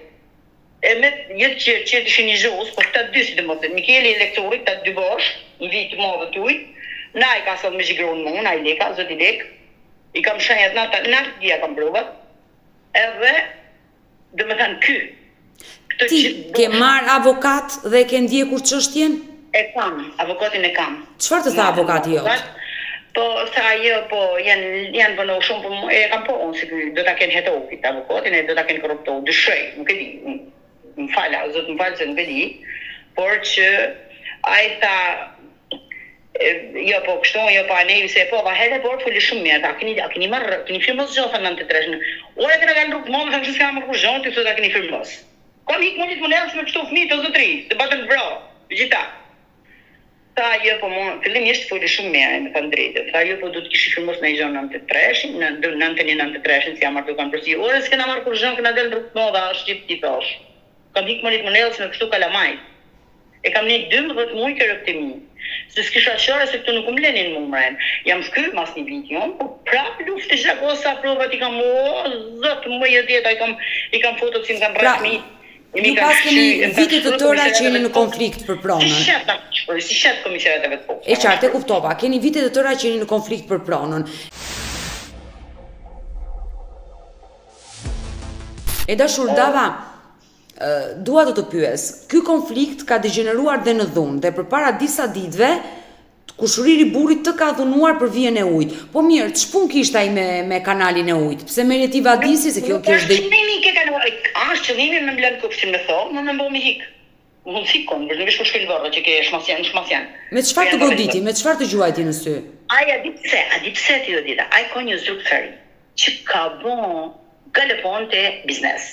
e me jetë që ishe një zhos, po këta dy si të më të Mikeli e lektorit, këta dy bosh, në vit të modë të ujtë, na i ka sot me zhigronë mu, na i leka, zot i lek, i kam shenjat në dhja kam provat, edhe, dhe me thënë ky. Ti ke marrë avokat dhe ke ndjekur çështjen? E kam, avokatin e kam. Çfarë të tha avokati jot? Po, tha jo, po, janë bënë shumë, po, e kam po, unë si do ta kenë hetohu këtë avokatin, e do ta kenë korruptohu, dyshoj, nuk e di, më falë, zotë më falë se nuk e di, por që a i tha, jo, po, kështu, jo, po, anevi se, po, vahere, por, fulli shumë mirë, ta, keni marrë, keni firmos gjohë, thë 93, ore këna kanë rukë momë, thë që s'ka marrë gjohë, të ta keni firmos. Kam hikë më një të më me kështu fëmi të zotri, të batën të bra, gjitha. Tha jo, po fillimisht foli shumë mirë, me thënë drejtë. Tha jo, po du të kishë firmos në i gjonë 93-shin, në 93-shin, si jam marrë dukan përsi. Ore, s'kena marrë kur gjonë, këna delë në rukë moda, shqip t'i thash. Kam hikë më një të mënelës me kështu kalamaj. E kam një 12 mujë kërë këtë mi. Se s'kisha qëre se këtu nuk më lenin më mren. Jam s'ky mas një vit, jo, po prap luft e shakosa provat i kam, zëtë më jë djeta, i kam fotot si më kam rrasmi. Ju pas keni vite të tëra që jeni në konflikt për pronën. Si shetë komisariateve të poshtë. E qartë, e kuptova. Keni vite të tëra që jeni në konflikt për pronën. E dashur Dava, dua të pyes. Ky konflikt ka degeneruar dhe në dhunë dhe përpara disa ditëve Kushëriri burrit të ka dhunuar për vijën e ujit. Po mirë, ç'pun kishte ai me kanalin e ujit? Pse merret ti vadisi se kjo kish dhe qëllimi ke kanali. Qëllimi me mbledh kuptim me thon, më mbom me hik. Mund sikon, vërtetë shko shkel varra që ke shmasjan. Me çfarë të goditi, me çfarë të gjuajti në sy? Ai a di pse ti do dita. Ai ka një zyrtari që ka bon galoponte biznes.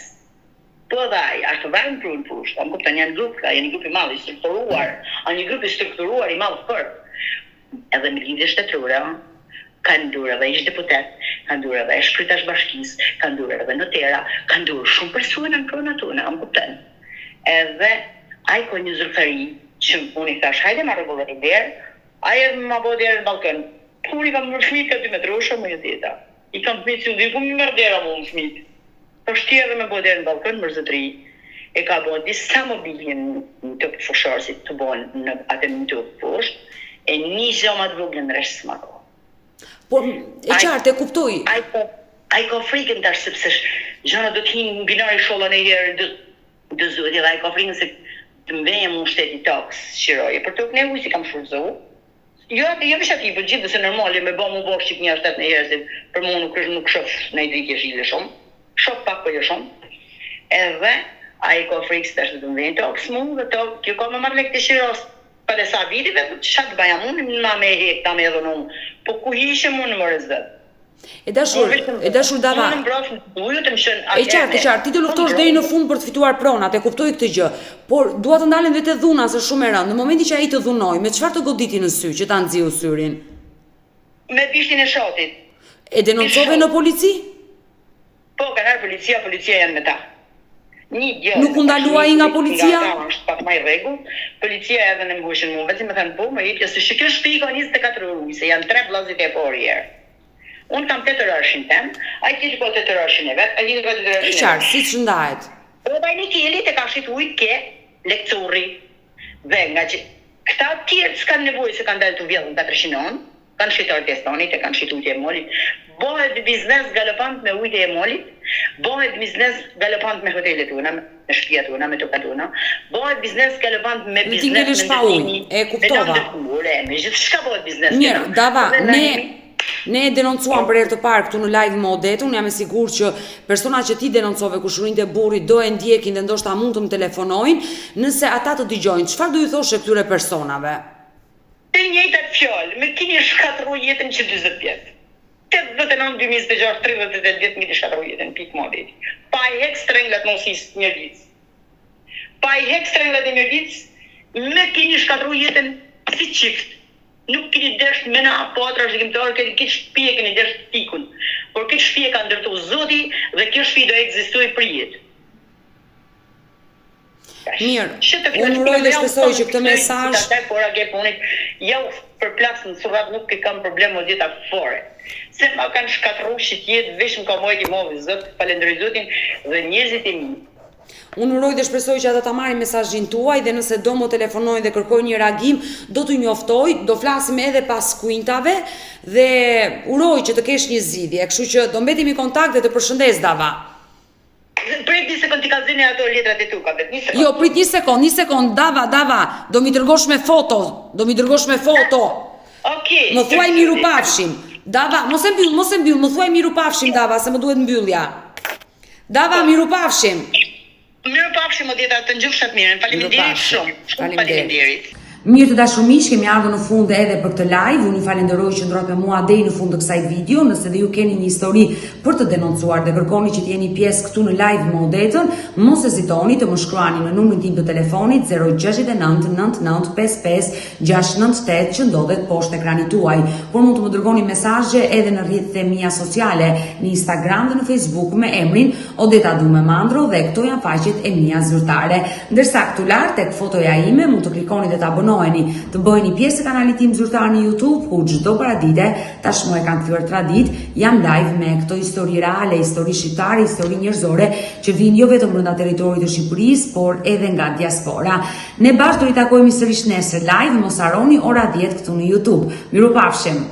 Po dhe ai, ashtë vajnë për në fushë, am kupton janë grup i madh i strukturuar, një grup i strukturuar i madh për. Edhe në lidhje shtetërore, kanë ndurë edhe ish deputet, kanë ndurë edhe shkretash bashkisë, kanë ndurë edhe notera, kanë ndurë shumë persona në prona tona, am kupton. Edhe ai ka një zyrtari që unë i thash, hajde ma rregulloni derë, ai ma bo derë në balkon. Unë i kam mërë fëmijët ka 2 metrosha më jeta. I kam fëmijët që ndi, ku më mërë dera më fëmijët. Po shtjerë me bo derë në balkon, mërzëtri. E ka bo disa mobiljen në të fusharësit të bo në atë në të poshtë, e një zoma të voglen në reshtë s'ma ko. Po, e qartë, e kuptoj. Ai ka frikën tash, sepse gjana do t'hinë në binari shollën e herë dë zoti, dhe ai ka frikën se të mbenjem unë shteti taks, shiroje. Për të këne ujë si kam shurëzohu. Jo visha ti për gjithë, dhe se normali me bo mu bosh që një ashtet në herë, se për mu nuk shof në i drike shile shumë. Shof pak për jo shumë. Edhe, ai ka frikë se tash të mbenjem taks mu, dhe kjo ka me marrë lek të shiros. Për e sa vitive, që të baja mund, ma me hek, ta me edhe në unë. Po ku hishe mund në më rëzët? E dashur Dava. E qartë, ti të luftosh deri në fund për të fituar pronat, e kuptoj këtë gjë. Por dua të ndalen dhe te dhuna se shumë e rëndë. Në momentin që ai të dhunoi, me çfarë të goditi në sy që ta nxiu syrin? Me bishtin e shotit. E denoncove në polici? Po, kanë policia janë me ta. Nuk u ndaluaj nga policia? Është pak më i rregull. Policia edhe në mbushën mua, vetëm më thënë po, më jep se kjo shtëpi ka 24 orë, se janë 3 vllazit e porë herë. Unë kam 8 rrashin tem, ai ti ka 8 rrashin e vet, ai ti ka 8 rrashin e vet. Qartë, siç ndahet. Po bajni kili te ka shit ujë ke lekturri. Dhe nga që këta të tjerë s'kan nevojë se kanë dalë të vjedhën 400 kanë shitur testonit, kanë shitur ujë e molit. Bëhet biznes galopant me ujë e molit, bëhet biznes galopant me hotelet tona, me shtëpiat tona, me tokat tona, bëhet biznes galopant me biznes me ujë. E kuptova. Me gjithçka bëhet biznes. Mirë, Dava, ne e denoncuam për herë të parë këtu në live me Odetën, unë jam e sigurt që personat që ti denoncove kushërinë e burrit do e ndjekin dhe ndoshta mund të më telefonojnë, nëse ata të dëgjojnë, çfarë do i thoshe këtyre personave? Të njëjtat fjalë, me keni shkatërru jetën që 40 vjet. 89, 2026, 38 vjet me keni shkatërru jetën, pikë modi. Pa i hek strenglat mosis një ditë. Pa i hek strenglat e një ditë, me keni shkatërru jetën si çift. Nuk keni dësht me na patra shkimtarë, këtë shtëpi e keni dësht tikun. Por këtë shtëpi e ka ndërtu Zoti dhe kjo shtëpi do ekzistojë për jetë. Mirë, unë uroj dhe shpresoj që këtë mesazh por age punit jo për plasën surrat nuk e kam problem me dieta fore. Se ma kanë shkatërruar shitjet vetëm ka mojti movi Zot, falenderoj Zotin dhe njerëzit e mi. Unë uroj dhe shpresoj që ata ta marrin mesazhin tuaj dhe nëse do më telefonojnë dhe kërkojnë një reagim, do t'u njoftoj, do flasim edhe pas kuintave dhe uroj që të kesh një zgjidhje, kështu që do mbetemi në kontakt dhe të përshëndes Dava. Prit një sekund t'i ka zini ato letrat e tuka, një sekund. Jo, prit një sekund, Dava, do mi dërgosh me foto, Okej. Më thuaj miru pafshim. Dava, mos e mbyll, më thuaj miru pafshim Dava, se më duhet mbyllja. Dava, miru pafshim. Miru pafshim o djeta të ngjofshat mirën, faleminderit shumë. Faleminderit. Mirë të dashur miq, kemi ardhur në fund edhe për këtë live. Unë ju falenderoj që ndrojt me mua deri në fund të kësaj video. Nëse dhe ju keni një histori për të denoncuar dhe kërkoni që të jeni pjesë këtu në live me Odetën, mos hezitoni të më shkruani në numrin tim të telefonit 069 99 55 698 që ndodhet poshtë ekranit tuaj. Por mund të më dërgoni mesazhe edhe në rrjetet e mia sociale, në Instagram dhe në Facebook me emrin Odeta Dume Mandro dhe këto janë faqet e mia zyrtare. Ndërsa këtu lart tek fotoja ime mund të klikoni dhe të abononi të bëheni pjesë e kanalit tim zyrtar në YouTube, ku çdo paradite tashmë e kanë kthyer tradit, jam live me këto histori reale, histori shqiptare, histori njerëzore që vijnë jo vetëm brenda territorit të Shqipërisë, por edhe nga diaspora. Ne bashkë do i takojmë sërish nesër live, mos harroni ora 10 këtu në YouTube. Mirupafshim.